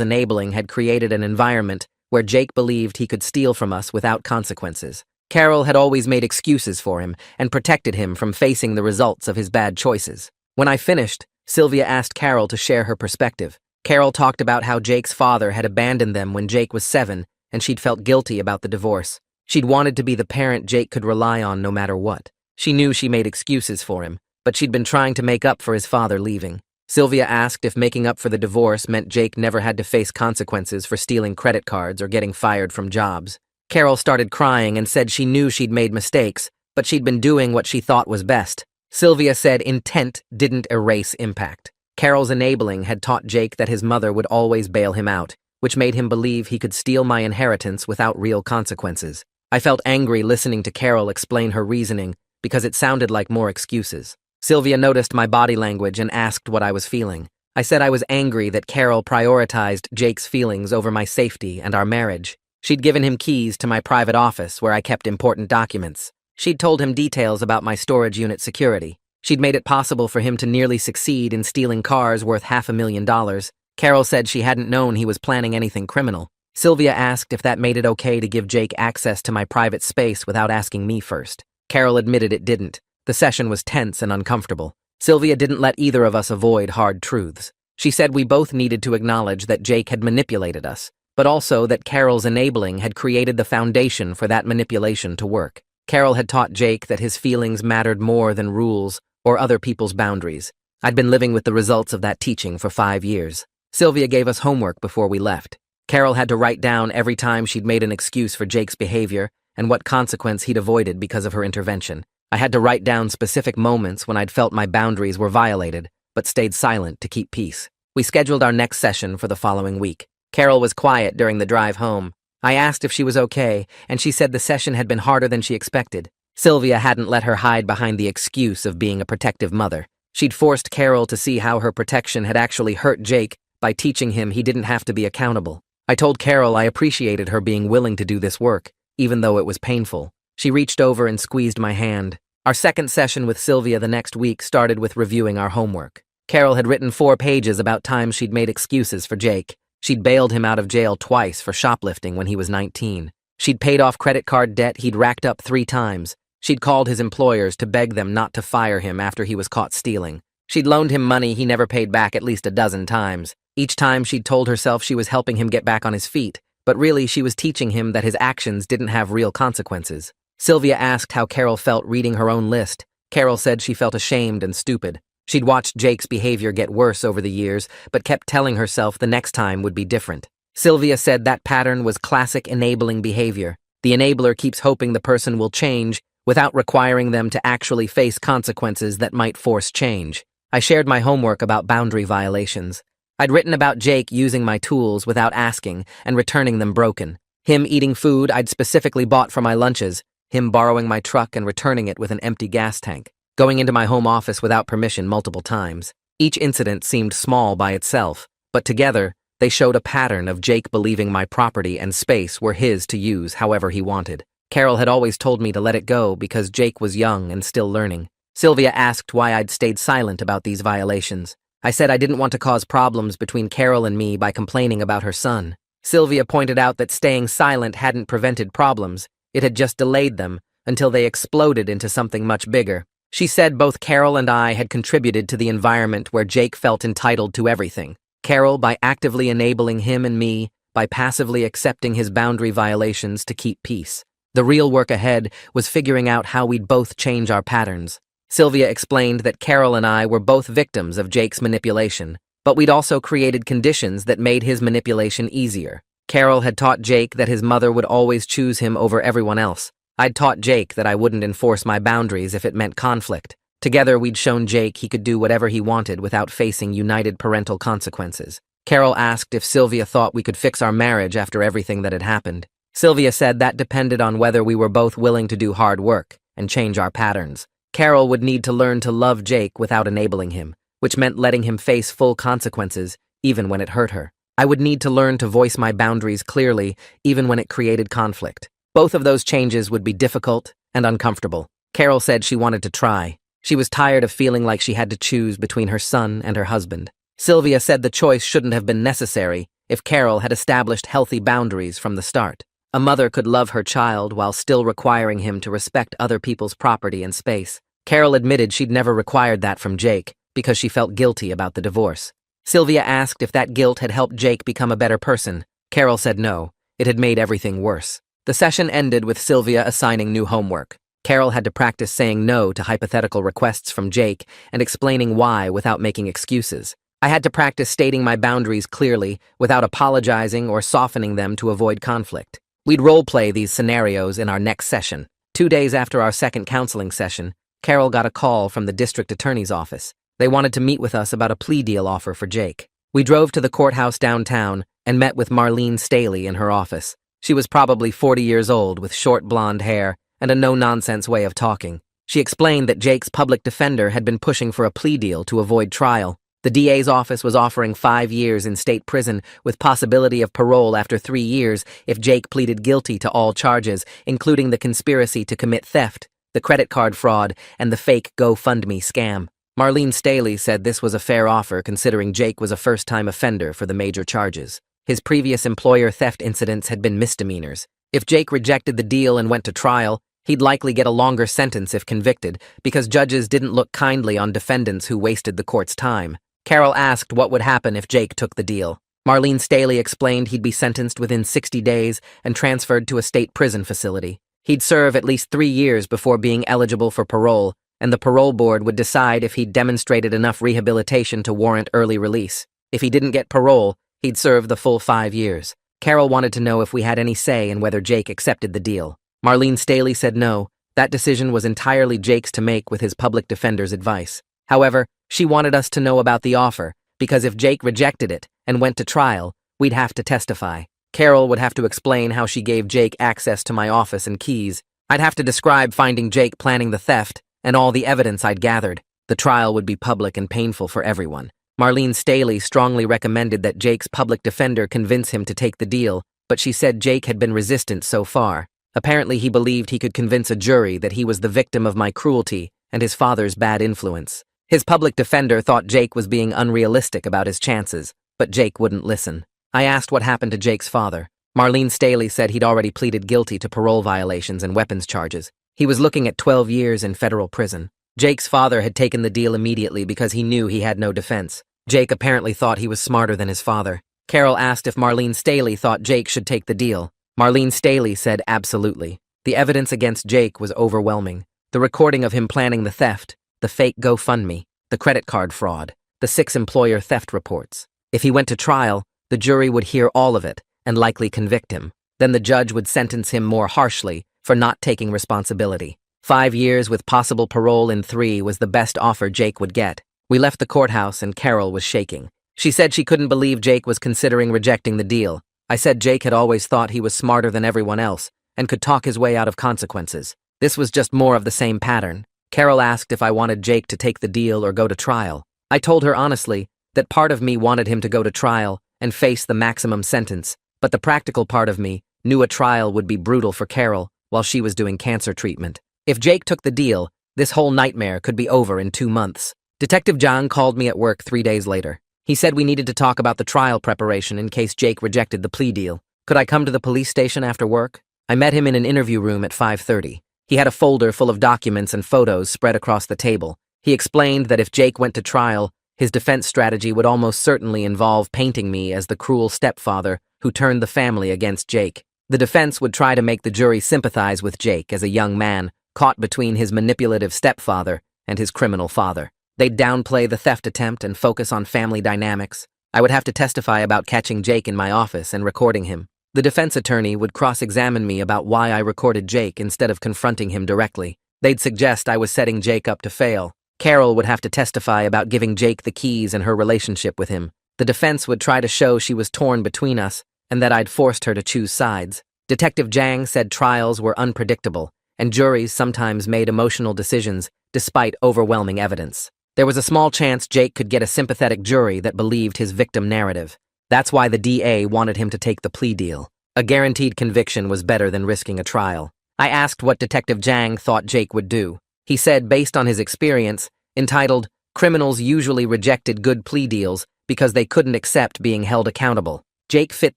enabling had created an environment where Jake believed he could steal from us without consequences. Carol had always made excuses for him and protected him from facing the results of his bad choices. When I finished, Sylvia asked Carol to share her perspective. Carol talked about how Jake's father had abandoned them when Jake was 7, and she'd felt guilty about the divorce. She'd wanted to be the parent Jake could rely on no matter what. She knew she made excuses for him, but she'd been trying to make up for his father leaving. Sylvia asked if making up for the divorce meant Jake never had to face consequences for stealing credit cards or getting fired from jobs. Carol started crying and said she knew she'd made mistakes, but she'd been doing what she thought was best. Sylvia said intent didn't erase impact. Carol's enabling had taught Jake that his mother would always bail him out, which made him believe he could steal my inheritance without real consequences. I felt angry listening to Carol explain her reasoning because it sounded like more excuses. Sylvia noticed my body language and asked what I was feeling. I said I was angry that Carol prioritized Jake's feelings over my safety and our marriage. She'd given him keys to my private office where I kept important documents. She'd told him details about my storage unit security. She'd made it possible for him to nearly succeed in stealing cars worth $500,000. Carol said she hadn't known he was planning anything criminal. Sylvia asked if that made it okay to give Jake access to my private space without asking me first. Carol admitted it didn't. The session was tense and uncomfortable. Sylvia didn't let either of us avoid hard truths. She said we both needed to acknowledge that Jake had manipulated us, but also that Carol's enabling had created the foundation for that manipulation to work. Carol had taught Jake that his feelings mattered more than rules or other people's boundaries. I'd been living with the results of that teaching for 5 years. Sylvia gave us homework before we left. Carol had to write down every time she'd made an excuse for Jake's behavior and what consequence he'd avoided because of her intervention. I had to write down specific moments when I'd felt my boundaries were violated, but stayed silent to keep peace. We scheduled our next session for the following week. Carol was quiet during the drive home. I asked if she was okay, and she said the session had been harder than she expected. Sylvia hadn't let her hide behind the excuse of being a protective mother. She'd forced Carol to see how her protection had actually hurt Jake by teaching him he didn't have to be accountable. I told Carol I appreciated her being willing to do this work, even though it was painful. She reached over and squeezed my hand. Our second session with Sylvia the next week started with reviewing our homework. Carol had written 4 pages about times she'd made excuses for Jake. She'd bailed him out of jail twice for shoplifting when he was 19. She'd paid off credit card debt he'd racked up 3 times. She'd called his employers to beg them not to fire him after he was caught stealing. She'd loaned him money he never paid back at least a dozen times. Each time she'd told herself she was helping him get back on his feet, but really she was teaching him that his actions didn't have real consequences. Sylvia asked how Carol felt reading her own list. Carol said she felt ashamed and stupid. She'd watched Jake's behavior get worse over the years, but kept telling herself the next time would be different. Sylvia said that pattern was classic enabling behavior. The enabler keeps hoping the person will change without requiring them to actually face consequences that might force change. I shared my homework about boundary violations. I'd written about Jake using my tools without asking and returning them broken. Him eating food I'd specifically bought for my lunches. Him borrowing my truck and returning it with an empty gas tank. Going into my home office without permission multiple times. Each incident seemed small by itself, but together, they showed a pattern of Jake believing my property and space were his to use however he wanted. Carol had always told me to let it go because Jake was young and still learning. Sylvia asked why I'd stayed silent about these violations. I said I didn't want to cause problems between Carol and me by complaining about her son. Sylvia pointed out that staying silent hadn't prevented problems. It had just delayed them until they exploded into something much bigger. She said both Carol and I had contributed to the environment where Jake felt entitled to everything. Carol by actively enabling him and me by passively accepting his boundary violations to keep peace. The real work ahead was figuring out how we'd both change our patterns. Sylvia explained that Carol and I were both victims of Jake's manipulation, but we'd also created conditions that made his manipulation easier. Carol had taught Jake that his mother would always choose him over everyone else. I'd taught Jake that I wouldn't enforce my boundaries if it meant conflict. Together, we'd shown Jake he could do whatever he wanted without facing united parental consequences. Carol asked if Sylvia thought we could fix our marriage after everything that had happened. Sylvia said that depended on whether we were both willing to do hard work and change our patterns. Carol would need to learn to love Jake without enabling him, which meant letting him face full consequences, even when it hurt her. I would need to learn to voice my boundaries clearly, even when it created conflict. Both of those changes would be difficult and uncomfortable. Carol said she wanted to try. She was tired of feeling like she had to choose between her son and her husband. Sylvia said the choice shouldn't have been necessary if Carol had established healthy boundaries from the start. A mother could love her child while still requiring him to respect other people's property and space. Carol admitted she'd never required that from Jake because she felt guilty about the divorce. Sylvia asked if that guilt had helped Jake become a better person. Carol said no, it had made everything worse. The session ended with Sylvia assigning new homework. Carol had to practice saying no to hypothetical requests from Jake and explaining why without making excuses. I had to practice stating my boundaries clearly without apologizing or softening them to avoid conflict. We'd role-play these scenarios in our next session. 2 days after our second counseling session, Carol got a call from the district attorney's office. They wanted to meet with us about a plea deal offer for Jake. We drove to the courthouse downtown and met with Marlene Staley in her office. She was probably 40 years old with short blonde hair and a no-nonsense way of talking. She explained that Jake's public defender had been pushing for a plea deal to avoid trial. The DA's office was offering 5 years in state prison with possibility of parole after 3 years if Jake pleaded guilty to all charges, including the conspiracy to commit theft, the credit card fraud, and the fake GoFundMe scam. Marlene Staley said this was a fair offer considering Jake was a first-time offender for the major charges. His previous employer theft incidents had been misdemeanors. If Jake rejected the deal and went to trial, he'd likely get a longer sentence if convicted because judges didn't look kindly on defendants who wasted the court's time. Carol asked what would happen if Jake took the deal. Marlene Staley explained he'd be sentenced within 60 days and transferred to a state prison facility. He'd serve at least 3 years before being eligible for parole, and the parole board would decide if he'd demonstrated enough rehabilitation to warrant early release. If he didn't get parole, he'd serve the full 5 years. Carol wanted to know if we had any say in whether Jake accepted the deal. Marlene Staley said no, that decision was entirely Jake's to make with his public defender's advice. However, she wanted us to know about the offer, because if Jake rejected it and went to trial, we'd have to testify. Carol would have to explain how she gave Jake access to my office and keys. I'd have to describe finding Jake planning the theft and all the evidence I'd gathered. The trial would be public and painful for everyone. Marlene Staley strongly recommended that Jake's public defender convince him to take the deal, but she said Jake had been resistant so far. Apparently he believed he could convince a jury that he was the victim of my cruelty and his father's bad influence. His public defender thought Jake was being unrealistic about his chances, but Jake wouldn't listen. I asked what happened to Jake's father. Marlene Staley said he'd already pleaded guilty to parole violations and weapons charges. He was looking at 12 years in federal prison. Jake's father had taken the deal immediately because he knew he had no defense. Jake apparently thought he was smarter than his father. Carol asked if Marlene Staley thought Jake should take the deal. Marlene Staley said absolutely. The evidence against Jake was overwhelming. The recording of him planning the theft, the fake GoFundMe, the credit card fraud, the 6 employer theft reports. If he went to trial, the jury would hear all of it and likely convict him. Then the judge would sentence him more harshly for not taking responsibility. 5 years with possible parole in 3 was the best offer Jake would get. We left the courthouse and Carol was shaking. She said she couldn't believe Jake was considering rejecting the deal. I said Jake had always thought he was smarter than everyone else and could talk his way out of consequences. This was just more of the same pattern. Carol asked if I wanted Jake to take the deal or go to trial. I told her honestly that part of me wanted him to go to trial and face the maximum sentence, but the practical part of me knew a trial would be brutal for Carol while she was doing cancer treatment. If Jake took the deal, this whole nightmare could be over in 2 months. Detective Zhang called me at work 3 days later. He said we needed to talk about the trial preparation in case Jake rejected the plea deal. Could I come to the police station after work? I met him in an interview room at 5:30. He had a folder full of documents and photos spread across the table. He explained that if Jake went to trial, his defense strategy would almost certainly involve painting me as the cruel stepfather who turned the family against Jake. The defense would try to make the jury sympathize with Jake as a young man caught between his manipulative stepfather and his criminal father. They'd downplay the theft attempt and focus on family dynamics. I would have to testify about catching Jake in my office and recording him. The defense attorney would cross-examine me about why I recorded Jake instead of confronting him directly. They'd suggest I was setting Jake up to fail. Carol would have to testify about giving Jake the keys and her relationship with him. The defense would try to show she was torn between us and that I'd forced her to choose sides. Detective Zhang said trials were unpredictable and juries sometimes made emotional decisions despite overwhelming evidence. There was a small chance Jake could get a sympathetic jury that believed his victim narrative. That's why the DA wanted him to take the plea deal. A guaranteed conviction was better than risking a trial. I asked what Detective Jang thought Jake would do. He said, based on his experience, entitled, "Criminals usually rejected good plea deals because they couldn't accept being held accountable." Jake fit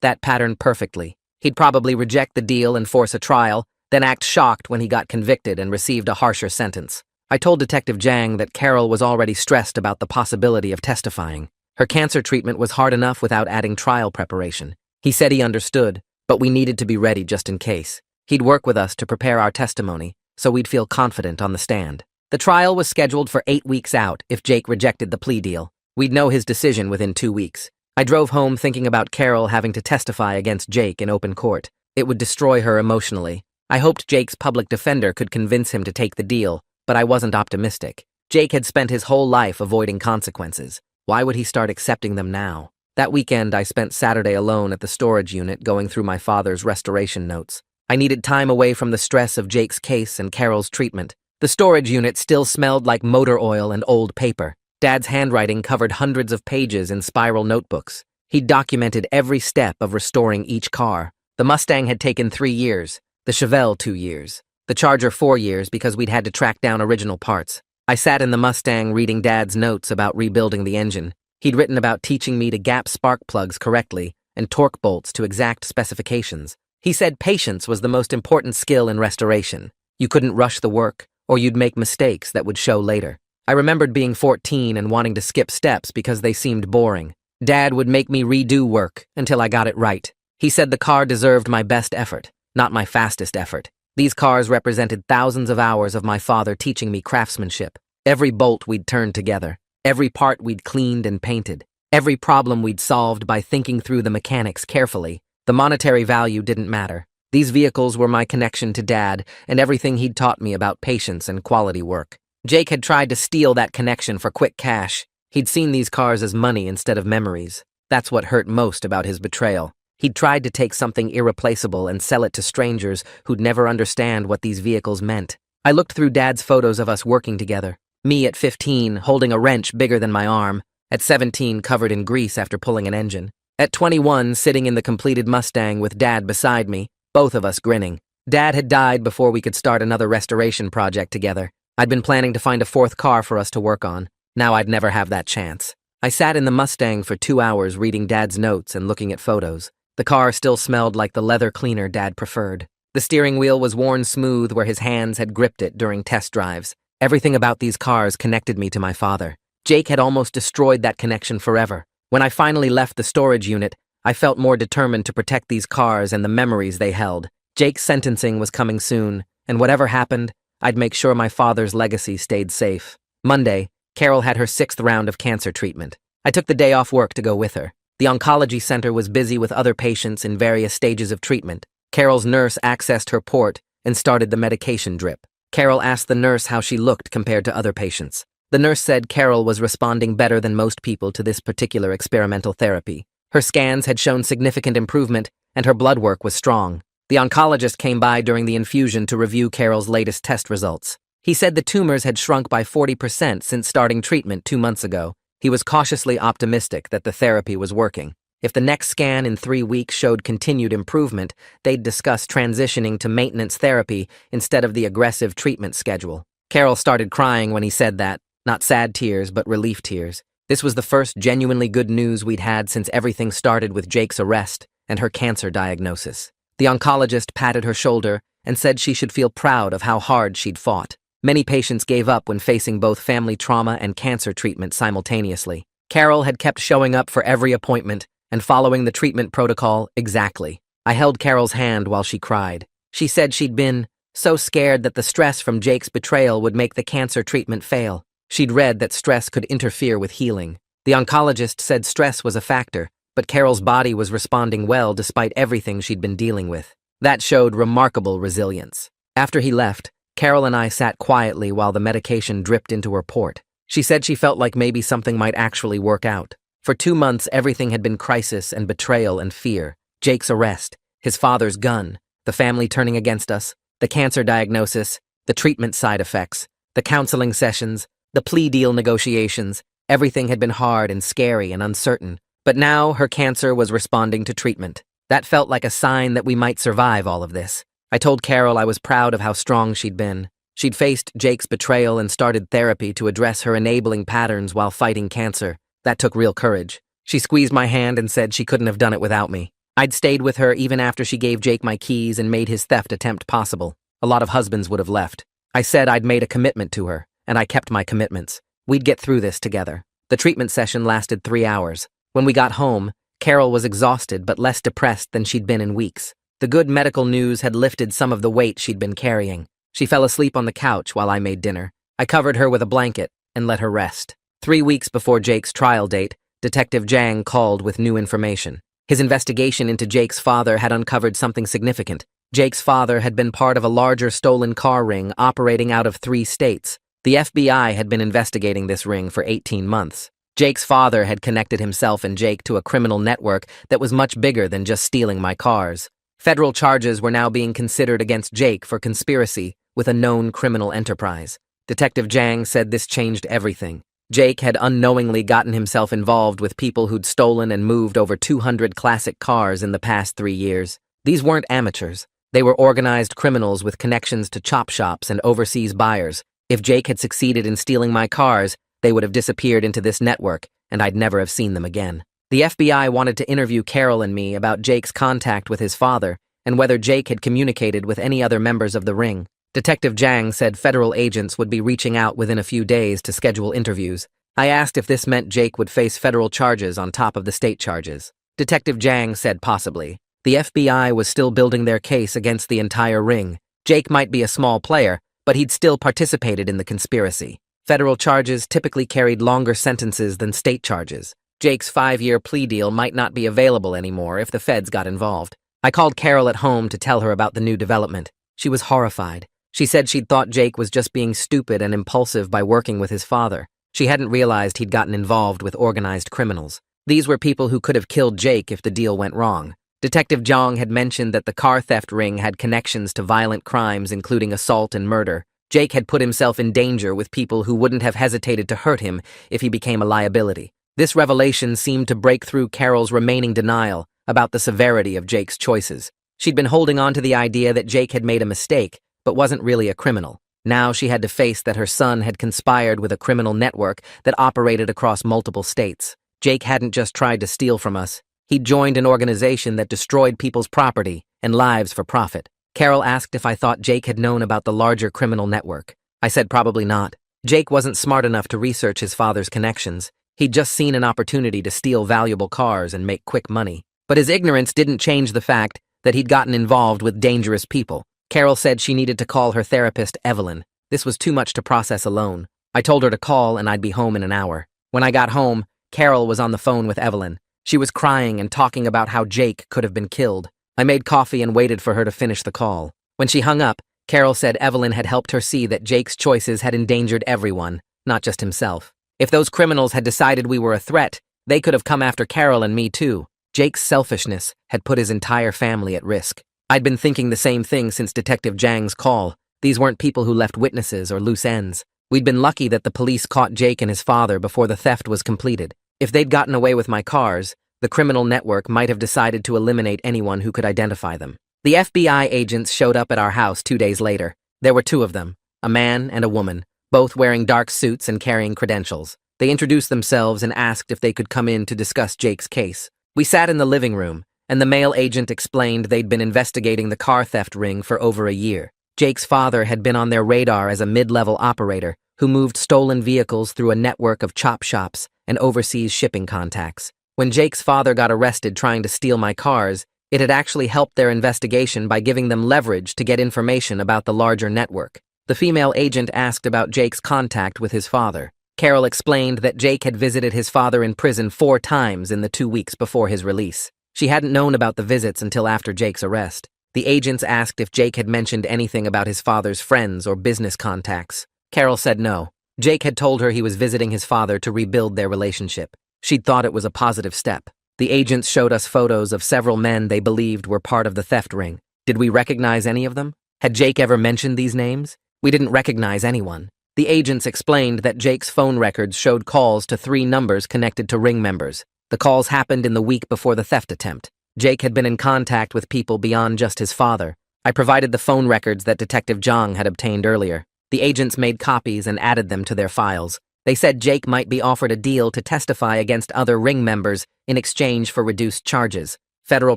that pattern perfectly. He'd probably reject the deal and force a trial, then act shocked when he got convicted and received a harsher sentence. I told Detective Jang that Carol was already stressed about the possibility of testifying. Her cancer treatment was hard enough without adding trial preparation. He said he understood, but we needed to be ready just in case. He'd work with us to prepare our testimony, so we'd feel confident on the stand. The trial was scheduled for 8 weeks out if Jake rejected the plea deal. We'd know his decision within 2 weeks. I drove home thinking about Carol having to testify against Jake in open court. It would destroy her emotionally. I hoped Jake's public defender could convince him to take the deal, but I wasn't optimistic. Jake had spent his whole life avoiding consequences. Why would he start accepting them now? That weekend, I spent Saturday alone at the storage unit going through my father's restoration notes. I needed time away from the stress of Jake's case and Carol's treatment. The storage unit still smelled like motor oil and old paper. Dad's handwriting covered hundreds of pages in spiral notebooks. He'd documented every step of restoring each car. The Mustang had taken 3 years, the Chevelle 2 years, the Charger 4 years because we'd had to track down original parts. I sat in the Mustang reading Dad's notes about rebuilding the engine. He'd written about teaching me to gap spark plugs correctly and torque bolts to exact specifications. He said patience was the most important skill in restoration. You couldn't rush the work, or you'd make mistakes that would show later. I remembered being 14 and wanting to skip steps because they seemed boring. Dad would make me redo work until I got it right. He said the car deserved my best effort, not my fastest effort. These cars represented thousands of hours of my father teaching me craftsmanship. Every bolt we'd turned together, every part we'd cleaned and painted, every problem we'd solved by thinking through the mechanics carefully. The monetary value didn't matter. These vehicles were my connection to Dad and everything he'd taught me about patience and quality work. Jake had tried to steal that connection for quick cash. He'd seen these cars as money instead of memories. That's what hurt most about his betrayal. He'd tried to take something irreplaceable and sell it to strangers who'd never understand what these vehicles meant. I looked through Dad's photos of us working together. Me at 15, holding a wrench bigger than my arm. At 17, covered in grease after pulling an engine. At 21, sitting in the completed Mustang with Dad beside me, both of us grinning. Dad had died before we could start another restoration project together. I'd been planning to find a 4th car for us to work on. Now I'd never have that chance. I sat in the Mustang for 2 hours reading Dad's notes and looking at photos. The car still smelled like the leather cleaner Dad preferred. The steering wheel was worn smooth where his hands had gripped it during test drives. Everything about these cars connected me to my father. Jake had almost destroyed that connection forever. When I finally left the storage unit, I felt more determined to protect these cars and the memories they held. Jake's sentencing was coming soon, and whatever happened, I'd make sure my father's legacy stayed safe. Monday, Carol had her 6th round of cancer treatment. I took the day off work to go with her. The oncology center was busy with other patients in various stages of treatment. Carol's nurse accessed her port and started the medication drip. Carol asked the nurse how she looked compared to other patients. The nurse said Carol was responding better than most people to this particular experimental therapy. Her scans had shown significant improvement, and her blood work was strong. The oncologist came by during the infusion to review Carol's latest test results. He said the tumors had shrunk by 40% since starting treatment 2 months ago. He was cautiously optimistic that the therapy was working. If the next scan in 3 weeks showed continued improvement, they'd discuss transitioning to maintenance therapy instead of the aggressive treatment schedule. Carol started crying when he said that, not sad tears, but relief tears. This was the first genuinely good news we'd had since everything started with Jake's arrest and her cancer diagnosis. The oncologist patted her shoulder and said she should feel proud of how hard she'd fought. Many patients gave up when facing both family trauma and cancer treatment simultaneously. Carol had kept showing up for every appointment and following the treatment protocol exactly. I held Carol's hand while she cried. She said she'd been so scared that the stress from Jake's betrayal would make the cancer treatment fail. She'd read that stress could interfere with healing. The oncologist said stress was a factor, but Carol's body was responding well despite everything she'd been dealing with. That showed remarkable resilience. After he left, Carol and I sat quietly while the medication dripped into her port. She said she felt like maybe something might actually work out. For 2 months, everything had been crisis and betrayal and fear. Jake's arrest, his father's gun, the family turning against us, the cancer diagnosis, the treatment side effects, the counseling sessions, The plea deal negotiations. Everything had been hard and scary and uncertain. But now her cancer was responding to treatment. That felt like a sign that we might survive all of this. I told Carol I was proud of how strong she'd been. She'd faced Jake's betrayal and started therapy to address her enabling patterns while fighting cancer. That took real courage. She squeezed my hand and said she couldn't have done it without me. I'd stayed with her even after she gave Jake my keys and made his theft attempt possible. A lot of husbands would have left. I said I'd made a commitment to her, and I kept my commitments. We'd get through this together. The treatment session lasted 3 hours. When we got home, Carol was exhausted but less depressed than she'd been in weeks. The good medical news had lifted some of the weight she'd been carrying. She fell asleep on the couch while I made dinner. I covered her with a blanket and let her rest. 3 weeks before Jake's trial date, Detective Zhang called with new information. His investigation into Jake's father had uncovered something significant. Jake's father had been part of a larger stolen car ring operating out of 3 states. The FBI had been investigating this ring for 18 months. Jake's father had connected himself and Jake to a criminal network that was much bigger than just stealing my cars. Federal charges were now being considered against Jake for conspiracy with a known criminal enterprise. Detective Zhang said this changed everything. Jake had unknowingly gotten himself involved with people who'd stolen and moved over 200 classic cars in the past 3 years. These weren't amateurs. They were organized criminals with connections to chop shops and overseas buyers. If Jake had succeeded in stealing my cars, they would have disappeared into this network, and I'd never have seen them again. The FBI wanted to interview Carol and me about Jake's contact with his father and whether Jake had communicated with any other members of the ring. Detective Zhang said federal agents would be reaching out within a few days to schedule interviews. I asked if this meant Jake would face federal charges on top of the state charges. Detective Zhang said possibly. The FBI was still building their case against the entire ring. Jake might be a small player, but he'd still participated in the conspiracy. Federal charges typically carried longer sentences than state charges. Jake's 5-year plea deal might not be available anymore if the feds got involved. I called Carol at home to tell her about the new development. She was horrified. She said she'd thought Jake was just being stupid and impulsive by working with his father. She hadn't realized he'd gotten involved with organized criminals. These were people who could have killed Jake if the deal went wrong. Detective Zhang had mentioned that the car theft ring had connections to violent crimes including assault and murder. Jake had put himself in danger with people who wouldn't have hesitated to hurt him if he became a liability. This revelation seemed to break through Carol's remaining denial about the severity of Jake's choices. She'd been holding on to the idea that Jake had made a mistake, but wasn't really a criminal. Now she had to face that her son had conspired with a criminal network that operated across multiple states. Jake hadn't just tried to steal from us. He'd joined an organization that destroyed people's property and lives for profit. Carol asked if I thought Jake had known about the larger criminal network. I said probably not. Jake wasn't smart enough to research his father's connections. He'd just seen an opportunity to steal valuable cars and make quick money. But his ignorance didn't change the fact that he'd gotten involved with dangerous people. Carol said she needed to call her therapist, Evelyn. This was too much to process alone. I told her to call and I'd be home in an hour. When I got home, Carol was on the phone with Evelyn. She was crying and talking about how Jake could have been killed. I made coffee and waited for her to finish the call. When she hung up, Carol said Evelyn had helped her see that Jake's choices had endangered everyone, not just himself. If those criminals had decided we were a threat, they could have come after Carol and me too. Jake's selfishness had put his entire family at risk. I'd been thinking the same thing since Detective Zhang's call. These weren't people who left witnesses or loose ends. We'd been lucky that the police caught Jake and his father before the theft was completed. If they'd gotten away with my cars, the criminal network might have decided to eliminate anyone who could identify them. The FBI agents showed up at our house 2 days later. There were 2 of them, a man and a woman, both wearing dark suits and carrying credentials. They introduced themselves and asked if they could come in to discuss Jake's case. We sat in the living room, and the male agent explained they'd been investigating the car theft ring for over a year. Jake's father had been on their radar as a mid-level operator who moved stolen vehicles through a network of chop shops and overseas shipping contacts. When Jake's father got arrested trying to steal my cars, it had actually helped their investigation by giving them leverage to get information about the larger network. The female agent asked about Jake's contact with his father. Carol explained that Jake had visited his father in prison 4 times in the 2 weeks before his release. She hadn't known about the visits until after Jake's arrest. The agents asked if Jake had mentioned anything about his father's friends or business contacts. Carol said no. Jake had told her he was visiting his father to rebuild their relationship. She'd thought it was a positive step. The agents showed us photos of several men they believed were part of the theft ring. Did we recognize any of them? Had Jake ever mentioned these names? We didn't recognize anyone. The agents explained that Jake's phone records showed calls to 3 numbers connected to ring members. The calls happened in the week before the theft attempt. Jake had been in contact with people beyond just his father. I provided the phone records that Detective Zhang had obtained earlier. The agents made copies and added them to their files. They said Jake might be offered a deal to testify against other ring members in exchange for reduced charges. Federal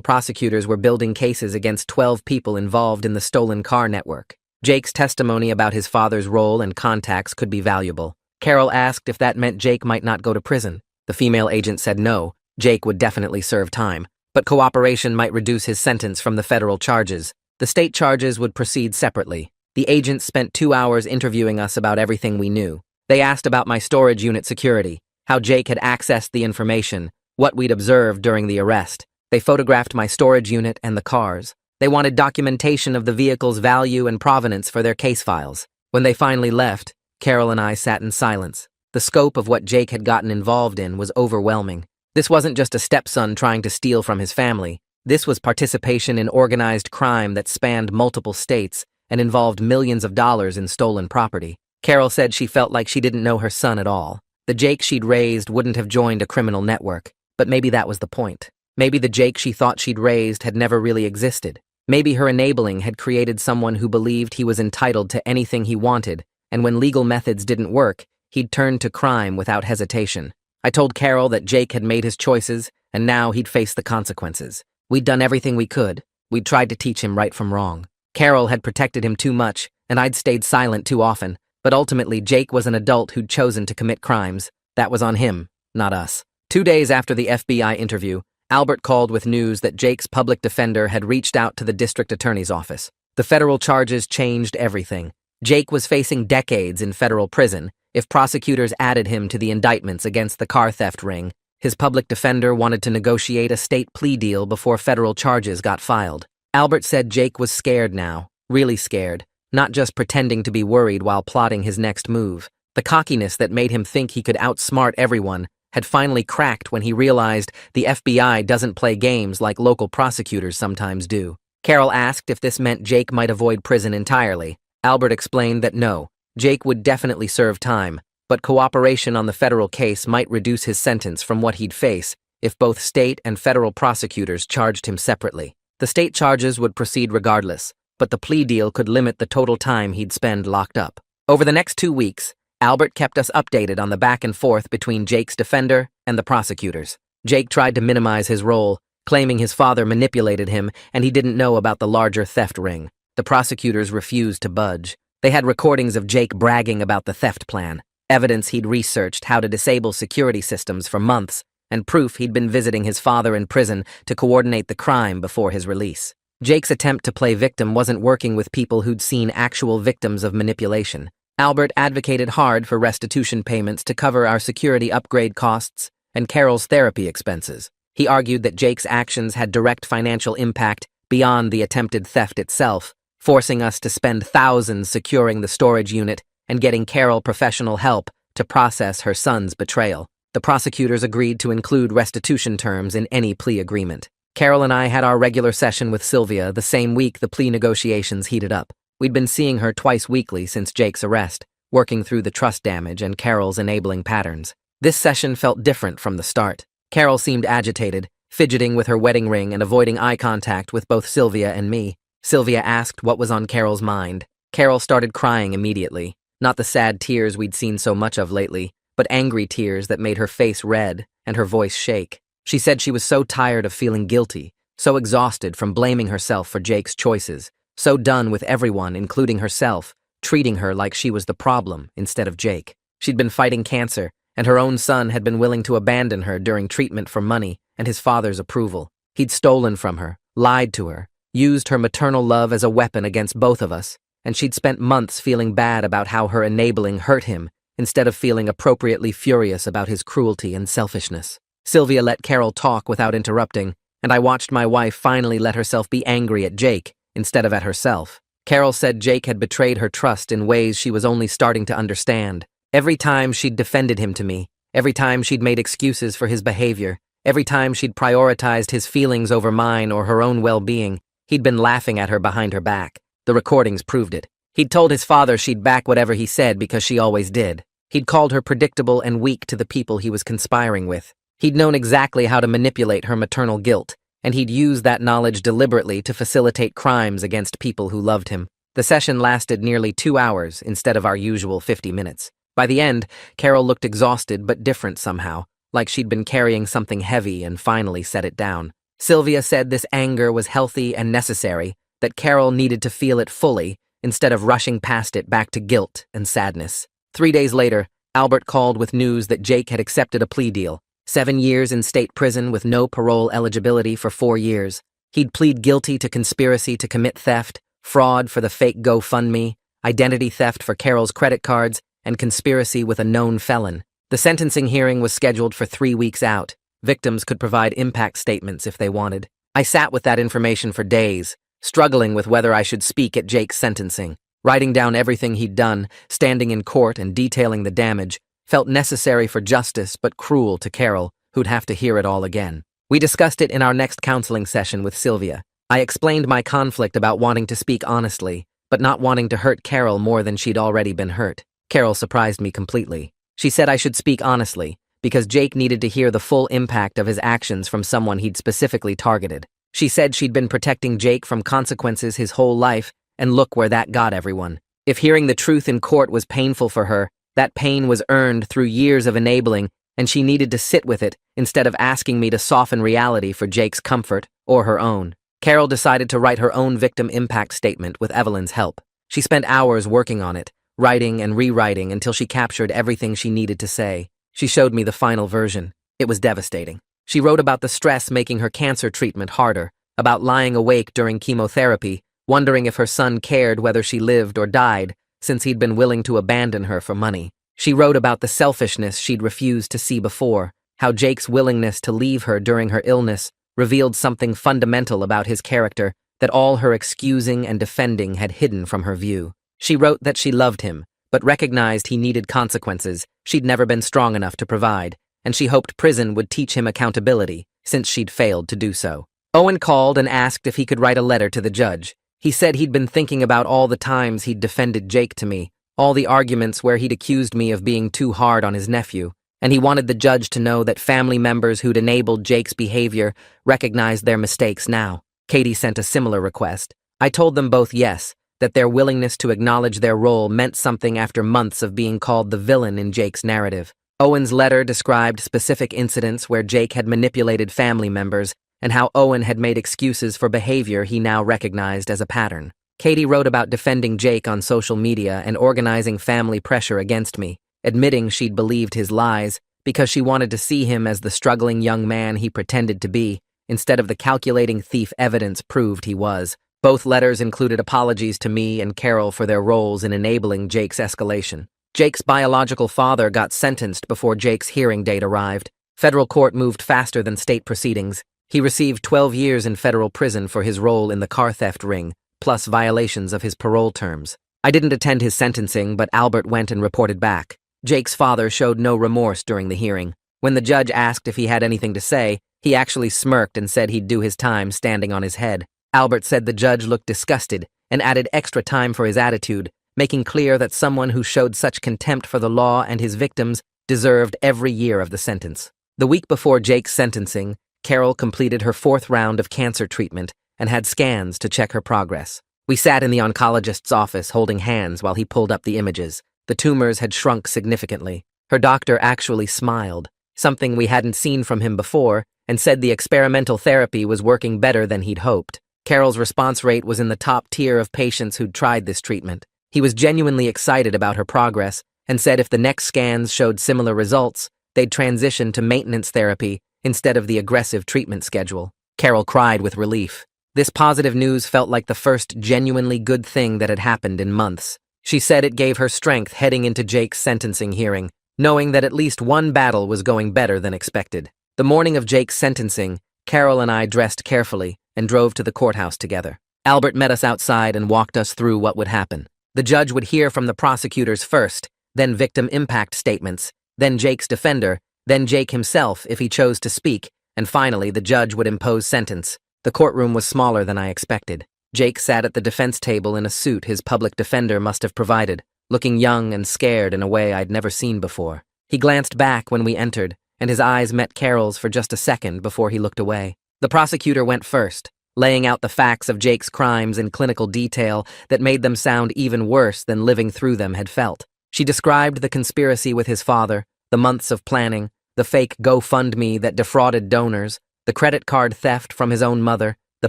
prosecutors were building cases against 12 people involved in the stolen car network. Jake's testimony about his father's role and contacts could be valuable. Carol asked if that meant Jake might not go to prison. The female agent said no, Jake would definitely serve time, but cooperation might reduce his sentence from the federal charges. The state charges would proceed separately. The agents spent 2 hours interviewing us about everything we knew. They asked about my storage unit security, how Jake had accessed the information, what we'd observed during the arrest. They photographed my storage unit and the cars. They wanted documentation of the vehicle's value and provenance for their case files. When they finally left, Carol and I sat in silence. The scope of what Jake had gotten involved in was overwhelming. This wasn't just a stepson trying to steal from his family. This was participation in organized crime that spanned multiple states and involved millions of dollars in stolen property. Carol said she felt like she didn't know her son at all. The Jake she'd raised wouldn't have joined a criminal network, but maybe that was the point. Maybe the Jake she thought she'd raised had never really existed. Maybe her enabling had created someone who believed he was entitled to anything he wanted, and when legal methods didn't work, he'd turned to crime without hesitation. I told Carol that Jake had made his choices, and now he'd face the consequences. We'd done everything we could. We'd tried to teach him right from wrong. Carol had protected him too much, and I'd stayed silent too often. But ultimately, Jake was an adult who'd chosen to commit crimes. That was on him, not us. 2 days after the FBI interview, Albert called with news that Jake's public defender had reached out to the district attorney's office. The federal charges changed everything. Jake was facing decades in federal prison if prosecutors added him to the indictments against the car theft ring. His public defender wanted to negotiate a state plea deal before federal charges got filed. Albert said Jake was scared now, really scared, not just pretending to be worried while plotting his next move. The cockiness that made him think he could outsmart everyone had finally cracked when he realized the FBI doesn't play games like local prosecutors sometimes do. Carol asked if this meant Jake might avoid prison entirely. Albert explained that no, Jake would definitely serve time, but cooperation on the federal case might reduce his sentence from what he'd face if both state and federal prosecutors charged him separately. The state charges would proceed regardless, but the plea deal could limit the total time he'd spend locked up. Over the next 2 weeks, Albert kept us updated on the back and forth between Jake's defender and the prosecutors. Jake tried to minimize his role, claiming his father manipulated him and he didn't know about the larger theft ring. The prosecutors refused to budge. They had recordings of Jake bragging about the theft plan, evidence he'd researched how to disable security systems for months, and proof he'd been visiting his father in prison to coordinate the crime before his release. Jake's attempt to play victim wasn't working with people who'd seen actual victims of manipulation. Albert advocated hard for restitution payments to cover our security upgrade costs and Carol's therapy expenses. He argued that Jake's actions had direct financial impact beyond the attempted theft itself, forcing us to spend thousands securing the storage unit and getting Carol professional help to process her son's betrayal. The prosecutors agreed to include restitution terms in any plea agreement. Carol and I had our regular session with Sylvia the same week the plea negotiations heated up. We'd been seeing her twice weekly since Jake's arrest, working through the trust damage and Carol's enabling patterns. This session felt different from the start. Carol seemed agitated, fidgeting with her wedding ring and avoiding eye contact with both Sylvia and me. Sylvia asked what was on Carol's mind. Carol started crying immediately, not the sad tears we'd seen so much of lately, but angry tears that made her face red and her voice shake. She said she was so tired of feeling guilty, so exhausted from blaming herself for Jake's choices, so done with everyone, including herself, treating her like she was the problem instead of Jake. She'd been fighting cancer, and her own son had been willing to abandon her during treatment for money and his father's approval. He'd stolen from her, lied to her, used her maternal love as a weapon against both of us, and she'd spent months feeling bad about how her enabling hurt him instead of feeling appropriately furious about his cruelty and selfishness. Sylvia let Carol talk without interrupting, and I watched my wife finally let herself be angry at Jake instead of at herself. Carol said Jake had betrayed her trust in ways she was only starting to understand. Every time she'd defended him to me, every time she'd made excuses for his behavior, every time she'd prioritized his feelings over mine or her own well-being, he'd been laughing at her behind her back. The recordings proved it. He'd told his father she'd back whatever he said because she always did. He'd called her predictable and weak to the people he was conspiring with. He'd known exactly how to manipulate her maternal guilt, and he'd used that knowledge deliberately to facilitate crimes against people who loved him. The session lasted nearly 2 hours instead of our usual 50 minutes. By the end, Carol looked exhausted but different somehow, like she'd been carrying something heavy and finally set it down. Sylvia said this anger was healthy and necessary, that Carol needed to feel it fully instead of rushing past it back to guilt and sadness. 3 days later, Albert called with news that Jake had accepted a plea deal. 7 years in state prison with no parole eligibility for 4 years. He'd plead guilty to conspiracy to commit theft, fraud for the fake GoFundMe, identity theft for Carol's credit cards, and conspiracy with a known felon. The sentencing hearing was scheduled for 3 weeks out. Victims could provide impact statements if they wanted. I sat with that information for days, struggling with whether I should speak at Jake's sentencing. Writing down everything he'd done, standing in court and detailing the damage, felt necessary for justice but cruel to Carol, who'd have to hear it all again. We discussed it in our next counseling session with Sylvia. I explained my conflict about wanting to speak honestly, but not wanting to hurt Carol more than she'd already been hurt. Carol surprised me completely. She said I should speak honestly, because Jake needed to hear the full impact of his actions from someone he'd specifically targeted. She said she'd been protecting Jake from consequences his whole life, and look where that got everyone. If hearing the truth in court was painful for her, that pain was earned through years of enabling, and she needed to sit with it instead of asking me to soften reality for Jake's comfort or her own. Carol decided to write her own victim impact statement with Evelyn's help. She spent hours working on it, writing and rewriting until she captured everything she needed to say. She showed me the final version. It was devastating. She wrote about the stress making her cancer treatment harder, about lying awake during chemotherapy, wondering if her son cared whether she lived or died, since he'd been willing to abandon her for money. She wrote about the selfishness she'd refused to see before, how Jake's willingness to leave her during her illness revealed something fundamental about his character that all her excusing and defending had hidden from her view. She wrote that she loved him, but recognized he needed consequences she'd never been strong enough to provide, and she hoped prison would teach him accountability, since she'd failed to do so. Owen called and asked if he could write a letter to the judge. He said he'd been thinking about all the times he'd defended Jake to me, all the arguments where he'd accused me of being too hard on his nephew, and he wanted the judge to know that family members who'd enabled Jake's behavior recognized their mistakes now. Katie sent a similar request. I told them both yes, that their willingness to acknowledge their role meant something after months of being called the villain in Jake's narrative. Owen's letter described specific incidents where Jake had manipulated family members and how Owen had made excuses for behavior he now recognized as a pattern. Katie wrote about defending Jake on social media and organizing family pressure against me, admitting she'd believed his lies because she wanted to see him as the struggling young man he pretended to be, instead of the calculating thief evidence proved he was. Both letters included apologies to me and Carol for their roles in enabling Jake's escalation. Jake's biological father got sentenced before Jake's hearing date arrived. Federal court moved faster than state proceedings. He received 12 years in federal prison for his role in the car theft ring, plus violations of his parole terms. I didn't attend his sentencing, but Albert went and reported back. Jake's father showed no remorse during the hearing. When the judge asked if he had anything to say, he actually smirked and said he'd do his time standing on his head. Albert said the judge looked disgusted and added extra time for his attitude, making clear that someone who showed such contempt for the law and his victims deserved every year of the sentence. The week before Jake's sentencing, Carol completed her 4th round of cancer treatment and had scans to check her progress. We sat in the oncologist's office holding hands while he pulled up the images. The tumors had shrunk significantly. Her doctor actually smiled, something we hadn't seen from him before, and said the experimental therapy was working better than he'd hoped. Carol's response rate was in the top tier of patients who'd tried this treatment. He was genuinely excited about her progress and said if the next scans showed similar results, they'd transition to maintenance therapy instead of the aggressive treatment schedule. Carol cried with relief. This positive news felt like the first genuinely good thing that had happened in months. She said it gave her strength heading into Jake's sentencing hearing, knowing that at least one battle was going better than expected. The morning of Jake's sentencing, Carol and I dressed carefully and drove to the courthouse together. Albert met us outside and walked us through what would happen. The judge would hear from the prosecutors first, then victim impact statements, then Jake's defender, then Jake himself if he chose to speak, and finally the judge would impose sentence. The courtroom was smaller than I expected. Jake sat at the defense table in a suit his public defender must have provided, looking young and scared in a way I'd never seen before. He glanced back when we entered, and his eyes met Carol's for just a second before he looked away. The prosecutor went first, laying out the facts of Jake's crimes in clinical detail that made them sound even worse than living through them had felt. She described the conspiracy with his father, the months of planning, the fake GoFundMe that defrauded donors, the credit card theft from his own mother, the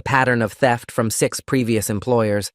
pattern of theft from 6 previous employers.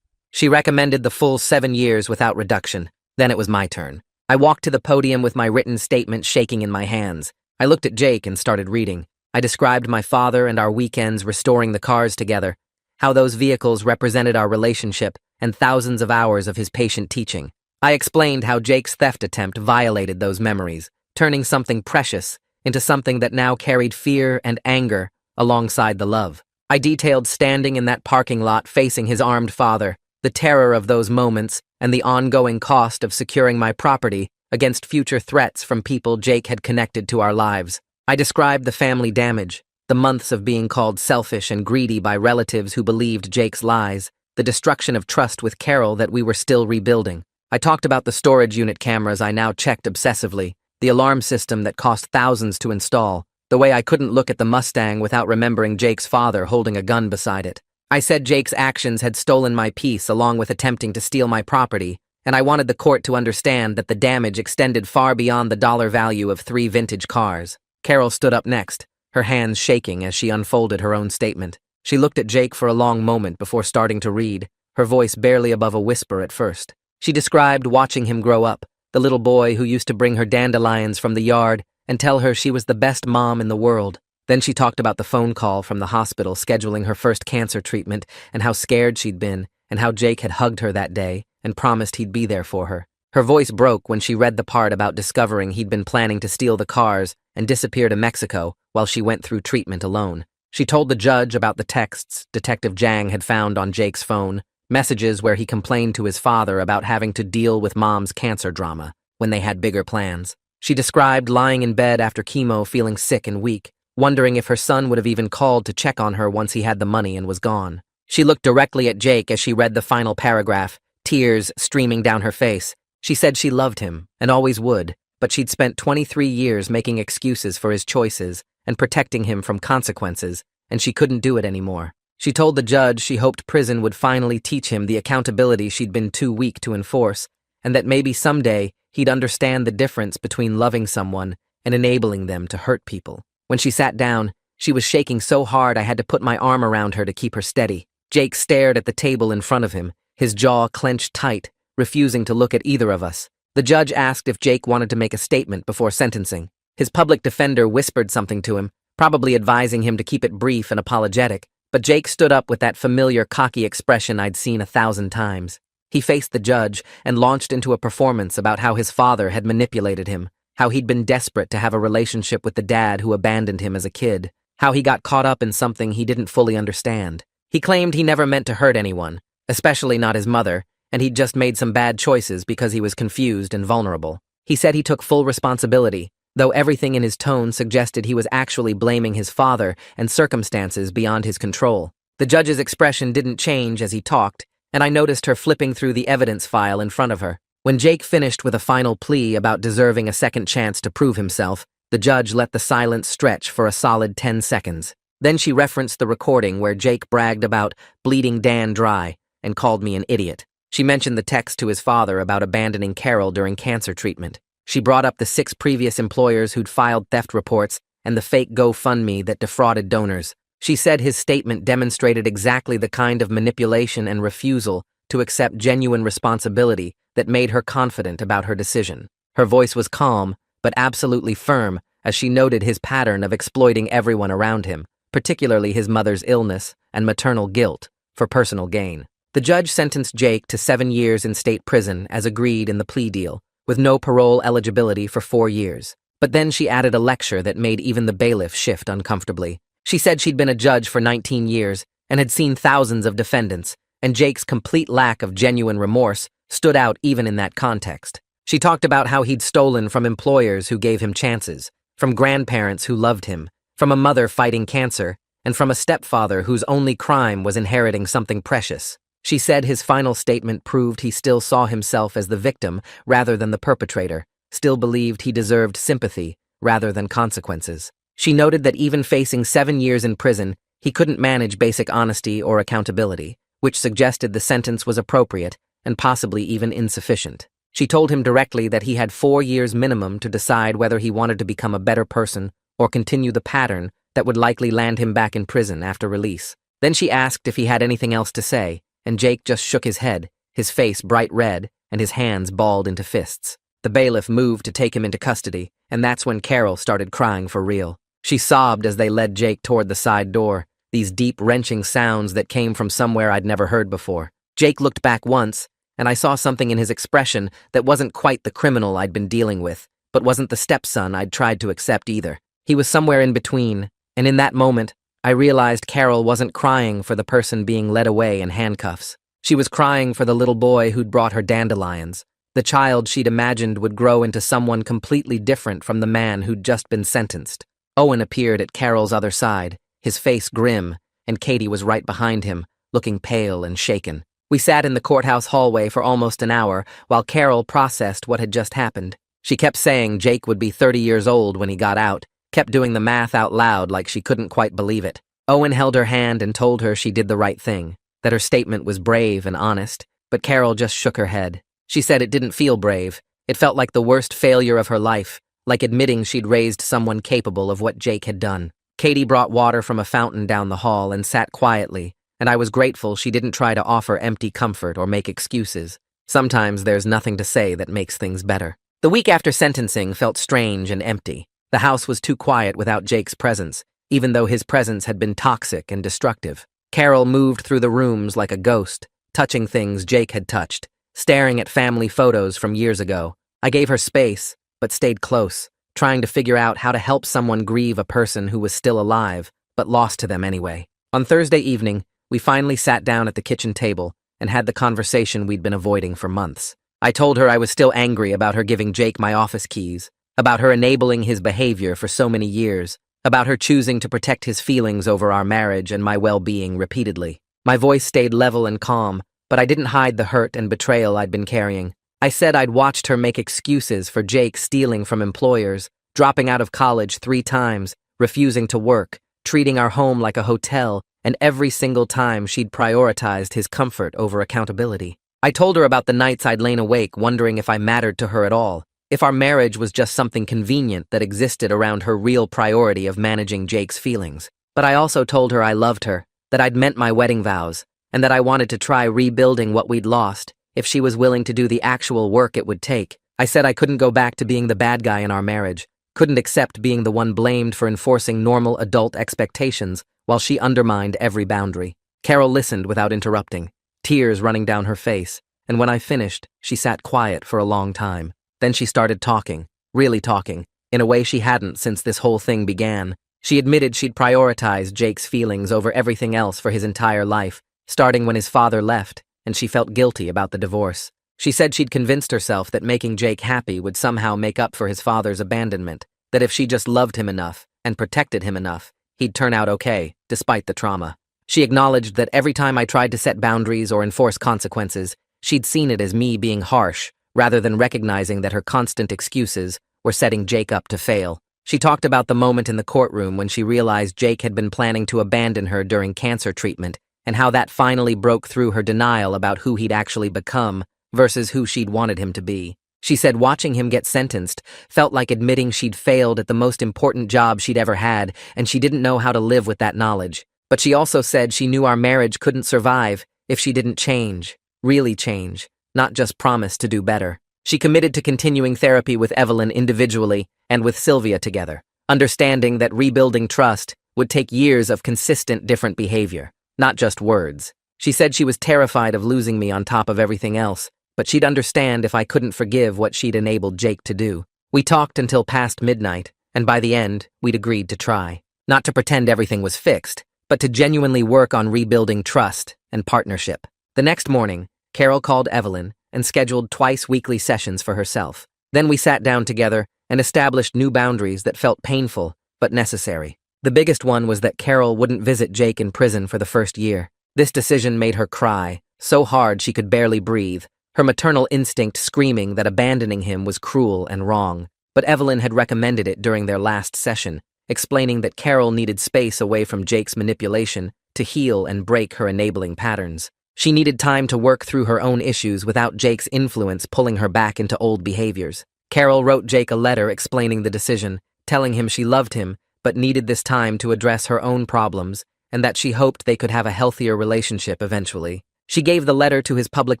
She recommended the full 7 years without reduction. Then it was my turn. I walked to the podium with my written statement shaking in my hands. I looked at Jake and started reading. I described my father and our weekends restoring the cars together, how those vehicles represented our relationship, and thousands of hours of his patient teaching. I explained how Jake's theft attempt violated those memories, turning something precious into something that now carried fear and anger alongside the love. I detailed standing in that parking lot facing his armed father, the terror of those moments, and the ongoing cost of securing my property against future threats from people Jake had connected to our lives. I described the family damage, the months of being called selfish and greedy by relatives who believed Jake's lies, the destruction of trust with Carol that we were still rebuilding. I talked about the storage unit cameras I now checked obsessively, the alarm system that cost thousands to install, the way I couldn't look at the Mustang without remembering Jake's father holding a gun beside it. I said Jake's actions had stolen my peace along with attempting to steal my property, and I wanted the court to understand that the damage extended far beyond the dollar value of 3 vintage cars. Carol stood up next, her hands shaking as she unfolded her own statement. She looked at Jake for a long moment before starting to read, her voice barely above a whisper at first. She described watching him grow up, the little boy who used to bring her dandelions from the yard and tell her she was the best mom in the world. Then she talked about the phone call from the hospital scheduling her first cancer treatment and how scared she'd been and how Jake had hugged her that day and promised he'd be there for her. Her voice broke when she read the part about discovering he'd been planning to steal the cars and disappear to Mexico while she went through treatment alone. She told the judge about the texts Detective Jang had found on Jake's phone, messages where he complained to his father about having to deal with mom's cancer drama when they had bigger plans. She described lying in bed after chemo feeling sick and weak, wondering if her son would have even called to check on her once he had the money and was gone. She looked directly at Jake as she read the final paragraph, tears streaming down her face. She said she loved him, and always would, but she'd spent 23 years making excuses for his choices and protecting him from consequences, and she couldn't do it anymore. She told the judge she hoped prison would finally teach him the accountability she'd been too weak to enforce, and that maybe someday he'd understand the difference between loving someone and enabling them to hurt people. When she sat down, she was shaking so hard I had to put my arm around her to keep her steady. Jake stared at the table in front of him, his jaw clenched tight, refusing to look at either of us. The judge asked if Jake wanted to make a statement before sentencing. His public defender whispered something to him, probably advising him to keep it brief and apologetic, but Jake stood up with that familiar cocky expression I'd seen 1,000 times. He faced the judge and launched into a performance about how his father had manipulated him, how he'd been desperate to have a relationship with the dad who abandoned him as a kid, how he got caught up in something he didn't fully understand. He claimed he never meant to hurt anyone, especially not his mother, and he'd just made some bad choices because he was confused and vulnerable. He said he took full responsibility, though everything in his tone suggested he was actually blaming his father and circumstances beyond his control. The judge's expression didn't change as he talked, and I noticed her flipping through the evidence file in front of her. When Jake finished with a final plea about deserving a second chance to prove himself, the judge let the silence stretch for a solid 10 seconds. Then she referenced the recording where Jake bragged about bleeding Dan dry and called me an idiot. She mentioned the text to his father about abandoning Carol during cancer treatment. She brought up the 6 previous employers who'd filed theft reports and the fake GoFundMe that defrauded donors. She said his statement demonstrated exactly the kind of manipulation and refusal to accept genuine responsibility that made her confident about her decision. Her voice was calm, but absolutely firm, as she noted his pattern of exploiting everyone around him, particularly his mother's illness and maternal guilt, for personal gain. The judge sentenced Jake to 7 years in state prison as agreed in the plea deal, with no parole eligibility for 4 years. But then she added a lecture that made even the bailiff shift uncomfortably. She said she'd been a judge for 19 years and had seen thousands of defendants, and Jake's complete lack of genuine remorse stood out even in that context. She talked about how he'd stolen from employers who gave him chances, from grandparents who loved him, from a mother fighting cancer, and from a stepfather whose only crime was inheriting something precious. She said his final statement proved he still saw himself as the victim rather than the perpetrator, still believed he deserved sympathy rather than consequences. She noted that even facing 7 years in prison, he couldn't manage basic honesty or accountability, which suggested the sentence was appropriate and possibly even insufficient. She told him directly that he had 4 years minimum to decide whether he wanted to become a better person or continue the pattern that would likely land him back in prison after release. Then she asked if he had anything else to say, and Jake just shook his head, his face bright red and his hands balled into fists. The bailiff moved to take him into custody, and that's when Carol started crying for real. She sobbed as they led Jake toward the side door, these deep, wrenching sounds that came from somewhere I'd never heard before. Jake looked back once, and I saw something in his expression that wasn't quite the criminal I'd been dealing with, but wasn't the stepson I'd tried to accept either. He was somewhere in between, and in that moment, I realized Carol wasn't crying for the person being led away in handcuffs. She was crying for the little boy who'd brought her dandelions, the child she'd imagined would grow into someone completely different from the man who'd just been sentenced. Owen appeared at Carol's other side, his face grim, and Katie was right behind him, looking pale and shaken. We sat in the courthouse hallway for almost an hour while Carol processed what had just happened. She kept saying Jake would be 30 years old when he got out, kept doing the math out loud like she couldn't quite believe it. Owen held her hand and told her she did the right thing, that her statement was brave and honest, but Carol just shook her head. She said it didn't feel brave. It felt like the worst failure of her life, like admitting she'd raised someone capable of what Jake had done. Katie brought water from a fountain down the hall and sat quietly, and I was grateful she didn't try to offer empty comfort or make excuses. Sometimes there's nothing to say that makes things better. The week after sentencing felt strange and empty. The house was too quiet without Jake's presence, even though his presence had been toxic and destructive. Carol moved through the rooms like a ghost, touching things Jake had touched, staring at family photos from years ago. I gave her space, but stayed close, trying to figure out how to help someone grieve a person who was still alive, but lost to them anyway. On Thursday evening, we finally sat down at the kitchen table and had the conversation we'd been avoiding for months. I told her I was still angry about her giving Jake my office keys, about her enabling his behavior for so many years, about her choosing to protect his feelings over our marriage and my well-being repeatedly. My voice stayed level and calm, but I didn't hide the hurt and betrayal I'd been carrying. I said I'd watched her make excuses for Jake stealing from employers, dropping out of college 3 times, refusing to work, treating our home like a hotel, and every single time she'd prioritized his comfort over accountability. I told her about the nights I'd lain awake wondering if I mattered to her at all, if our marriage was just something convenient that existed around her real priority of managing Jake's feelings. But I also told her I loved her, that I'd meant my wedding vows, and that I wanted to try rebuilding what we'd lost, if she was willing to do the actual work it would take. I said I couldn't go back to being the bad guy in our marriage, couldn't accept being the one blamed for enforcing normal adult expectations while she undermined every boundary. Carol listened without interrupting, tears running down her face, and when I finished, she sat quiet for a long time. Then she started talking, really talking, in a way she hadn't since this whole thing began. She admitted she'd prioritized Jake's feelings over everything else for his entire life, starting when his father left, and she felt guilty about the divorce. She said she'd convinced herself that making Jake happy would somehow make up for his father's abandonment, that if she just loved him enough and protected him enough, he'd turn out okay, despite the trauma. She acknowledged that every time I tried to set boundaries or enforce consequences, she'd seen it as me being harsh, rather than recognizing that her constant excuses were setting Jake up to fail. She talked about the moment in the courtroom when she realized Jake had been planning to abandon her during cancer treatment, and how that finally broke through her denial about who he'd actually become versus who she'd wanted him to be. She said watching him get sentenced felt like admitting she'd failed at the most important job she'd ever had, and she didn't know how to live with that knowledge. But she also said she knew our marriage couldn't survive if she didn't change, really change, not just promise to do better. She committed to continuing therapy with Evelyn individually and with Sylvia together, understanding that rebuilding trust would take years of consistent different behavior, not just words. She said she was terrified of losing me on top of everything else, but she'd understand if I couldn't forgive what she'd enabled Jake to do. We talked until past midnight, and by the end, we'd agreed to try. Not to pretend everything was fixed, but to genuinely work on rebuilding trust and partnership. The next morning, Carol called Evelyn and scheduled twice-weekly sessions for herself. Then we sat down together and established new boundaries that felt painful but necessary. The biggest one was that Carol wouldn't visit Jake in prison for the first year. This decision made her cry, so hard she could barely breathe, her maternal instinct screaming that abandoning him was cruel and wrong. But Evelyn had recommended it during their last session, explaining that Carol needed space away from Jake's manipulation to heal and break her enabling patterns. She needed time to work through her own issues without Jake's influence pulling her back into old behaviors. Carol wrote Jake a letter explaining the decision, telling him she loved him, but needed this time to address her own problems, and that she hoped they could have a healthier relationship eventually. She gave the letter to his public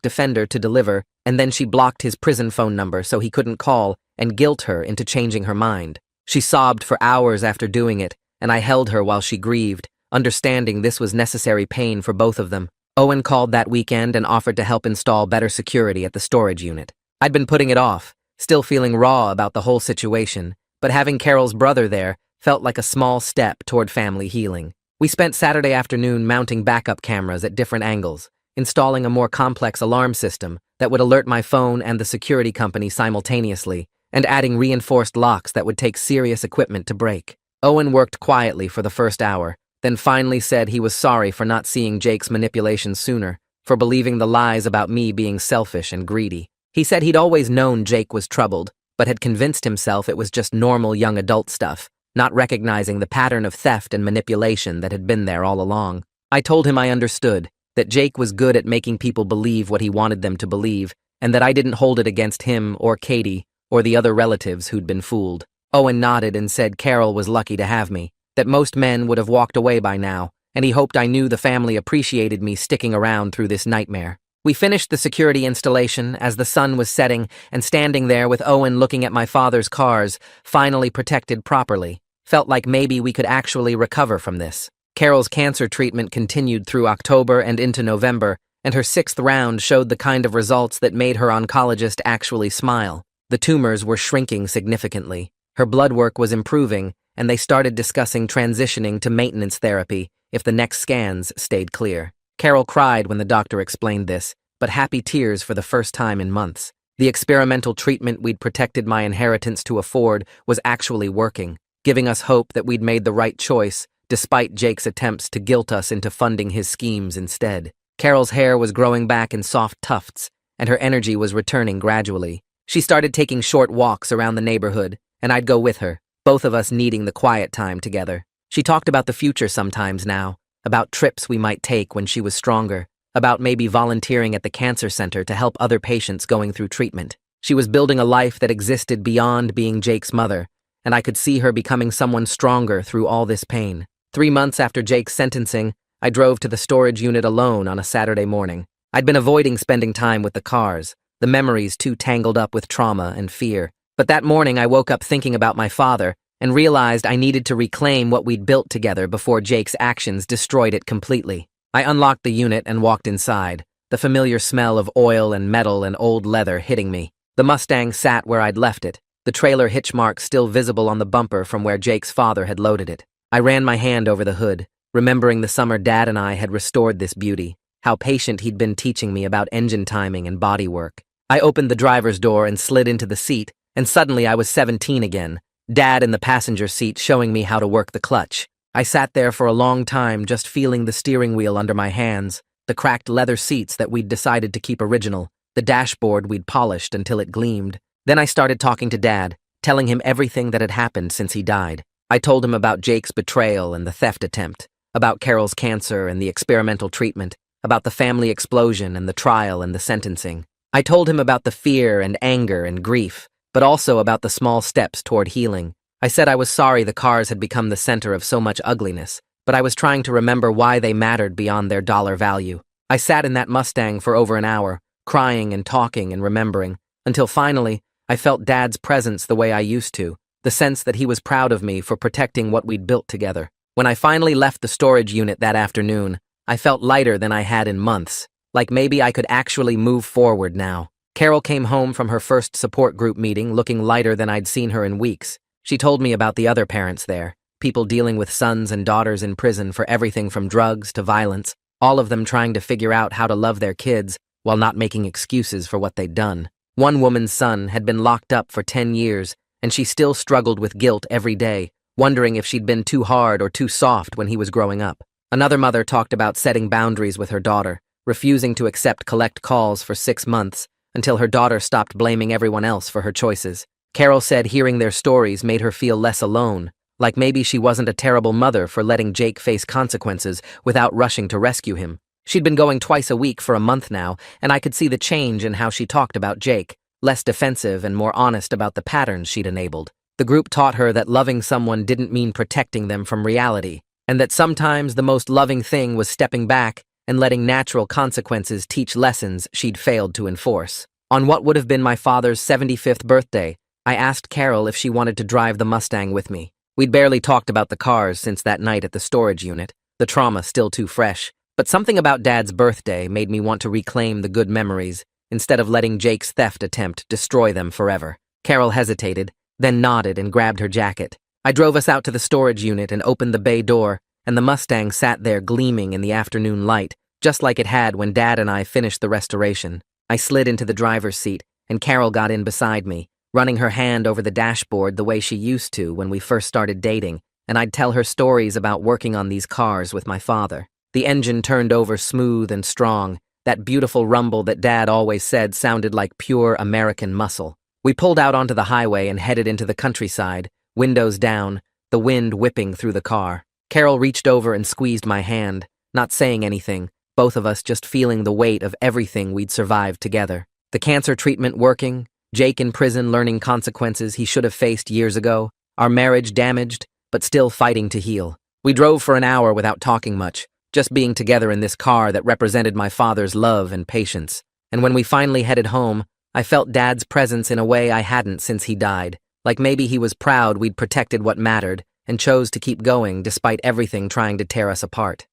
defender to deliver, and then she blocked his prison phone number so he couldn't call and guilt her into changing her mind. She sobbed for hours after doing it, and I held her while she grieved, understanding this was necessary pain for both of them. Owen called that weekend and offered to help install better security at the storage unit. I'd been putting it off, still feeling raw about the whole situation, but having Carol's brother there felt like a small step toward family healing. We spent Saturday afternoon mounting backup cameras at different angles, installing a more complex alarm system that would alert my phone and the security company simultaneously, and adding reinforced locks that would take serious equipment to break. Owen worked quietly for the first hour, then finally said he was sorry for not seeing Jake's manipulation sooner, for believing the lies about me being selfish and greedy. He said he'd always known Jake was troubled, but had convinced himself it was just normal young adult stuff, not recognizing the pattern of theft and manipulation that had been there all along. I told him I understood, that Jake was good at making people believe what he wanted them to believe, and that I didn't hold it against him or Katie or the other relatives who'd been fooled. Owen nodded and said Carol was lucky to have me, that most men would have walked away by now, and he hoped I knew the family appreciated me sticking around through this nightmare. We finished the security installation as the sun was setting, and standing there with Owen looking at my father's cars, finally protected properly, felt like maybe we could actually recover from this. Carol's cancer treatment continued through October and into November, and her 6th round showed the kind of results that made her oncologist actually smile. The tumors were shrinking significantly, her blood work was improving, and they started discussing transitioning to maintenance therapy if the next scans stayed clear. Carol cried when the doctor explained this, but happy tears for the first time in months. The experimental treatment we'd protected my inheritance to afford was actually working, giving us hope that we'd made the right choice, despite Jake's attempts to guilt us into funding his schemes instead. Carol's hair was growing back in soft tufts, and her energy was returning gradually. She started taking short walks around the neighborhood, and I'd go with her, both of us needing the quiet time together. She talked about the future sometimes now, about trips we might take when she was stronger, about maybe volunteering at the cancer center to help other patients going through treatment. She was building a life that existed beyond being Jake's mother, and I could see her becoming someone stronger through all this pain. 3 months after Jake's sentencing, I drove to the storage unit alone on a Saturday morning. I'd been avoiding spending time with the cars, the memories too tangled up with trauma and fear. But that morning I woke up thinking about my father and realized I needed to reclaim what we'd built together before Jake's actions destroyed it completely. I unlocked the unit and walked inside, the familiar smell of oil and metal and old leather hitting me. The Mustang sat where I'd left it, the trailer hitch mark still visible on the bumper from where Jake's father had loaded it. I ran my hand over the hood, remembering the summer Dad and I had restored this beauty, how patient he'd been teaching me about engine timing and body work. I opened the driver's door and slid into the seat, and suddenly I was 17 again, Dad in the passenger seat showing me how to work the clutch. I sat there for a long time just feeling the steering wheel under my hands, the cracked leather seats that we'd decided to keep original, the dashboard we'd polished until it gleamed. Then I started talking to Dad, telling him everything that had happened since he died. I told him about Jake's betrayal and the theft attempt, about Carol's cancer and the experimental treatment, about the family explosion and the trial and the sentencing. I told him about the fear and anger and grief, but also about the small steps toward healing. I said I was sorry the cars had become the center of so much ugliness, but I was trying to remember why they mattered beyond their dollar value. I sat in that Mustang for over an hour, crying and talking and remembering, until finally I felt Dad's presence the way I used to, the sense that he was proud of me for protecting what we'd built together. When I finally left the storage unit that afternoon, I felt lighter than I had in months, like maybe I could actually move forward now. Carol came home from her first support group meeting looking lighter than I'd seen her in weeks. She told me about the other parents there, people dealing with sons and daughters in prison for everything from drugs to violence, all of them trying to figure out how to love their kids while not making excuses for what they'd done. One woman's son had been locked up for 10 years, and she still struggled with guilt every day, wondering if she'd been too hard or too soft when he was growing up. Another mother talked about setting boundaries with her daughter, refusing to accept collect calls for 6 months until her daughter stopped blaming everyone else for her choices. Carol said hearing their stories made her feel less alone, like maybe she wasn't a terrible mother for letting Jake face consequences without rushing to rescue him. She'd been going twice a week for a month now, and I could see the change in how she talked about Jake, less defensive and more honest about the patterns she'd enabled. The group taught her that loving someone didn't mean protecting them from reality, and that sometimes the most loving thing was stepping back and letting natural consequences teach lessons she'd failed to enforce. On what would have been my father's 75th birthday, I asked Carol if she wanted to drive the Mustang with me. We'd barely talked about the cars since that night at the storage unit, the trauma still too fresh, but something about Dad's birthday made me want to reclaim the good memories instead of letting Jake's theft attempt destroy them forever. Carol hesitated, then nodded and grabbed her jacket. I drove us out to the storage unit and opened the bay door, and the Mustang sat there gleaming in the afternoon light, just like it had when Dad and I finished the restoration. I slid into the driver's seat, and Carol got in beside me, running her hand over the dashboard the way she used to when we first started dating, and I'd tell her stories about working on these cars with my father. The engine turned over smooth and strong, that beautiful rumble that Dad always said sounded like pure American muscle. We pulled out onto the highway and headed into the countryside, windows down, the wind whipping through the car. Carol reached over and squeezed my hand, not saying anything, both of us just feeling the weight of everything we'd survived together. The cancer treatment working, Jake in prison learning consequences he should have faced years ago, our marriage damaged, but still fighting to heal. We drove for an hour without talking much, just being together in this car that represented my father's love and patience. And when we finally headed home, I felt Dad's presence in a way I hadn't since he died, like maybe he was proud we'd protected what mattered and chose to keep going despite everything trying to tear us apart.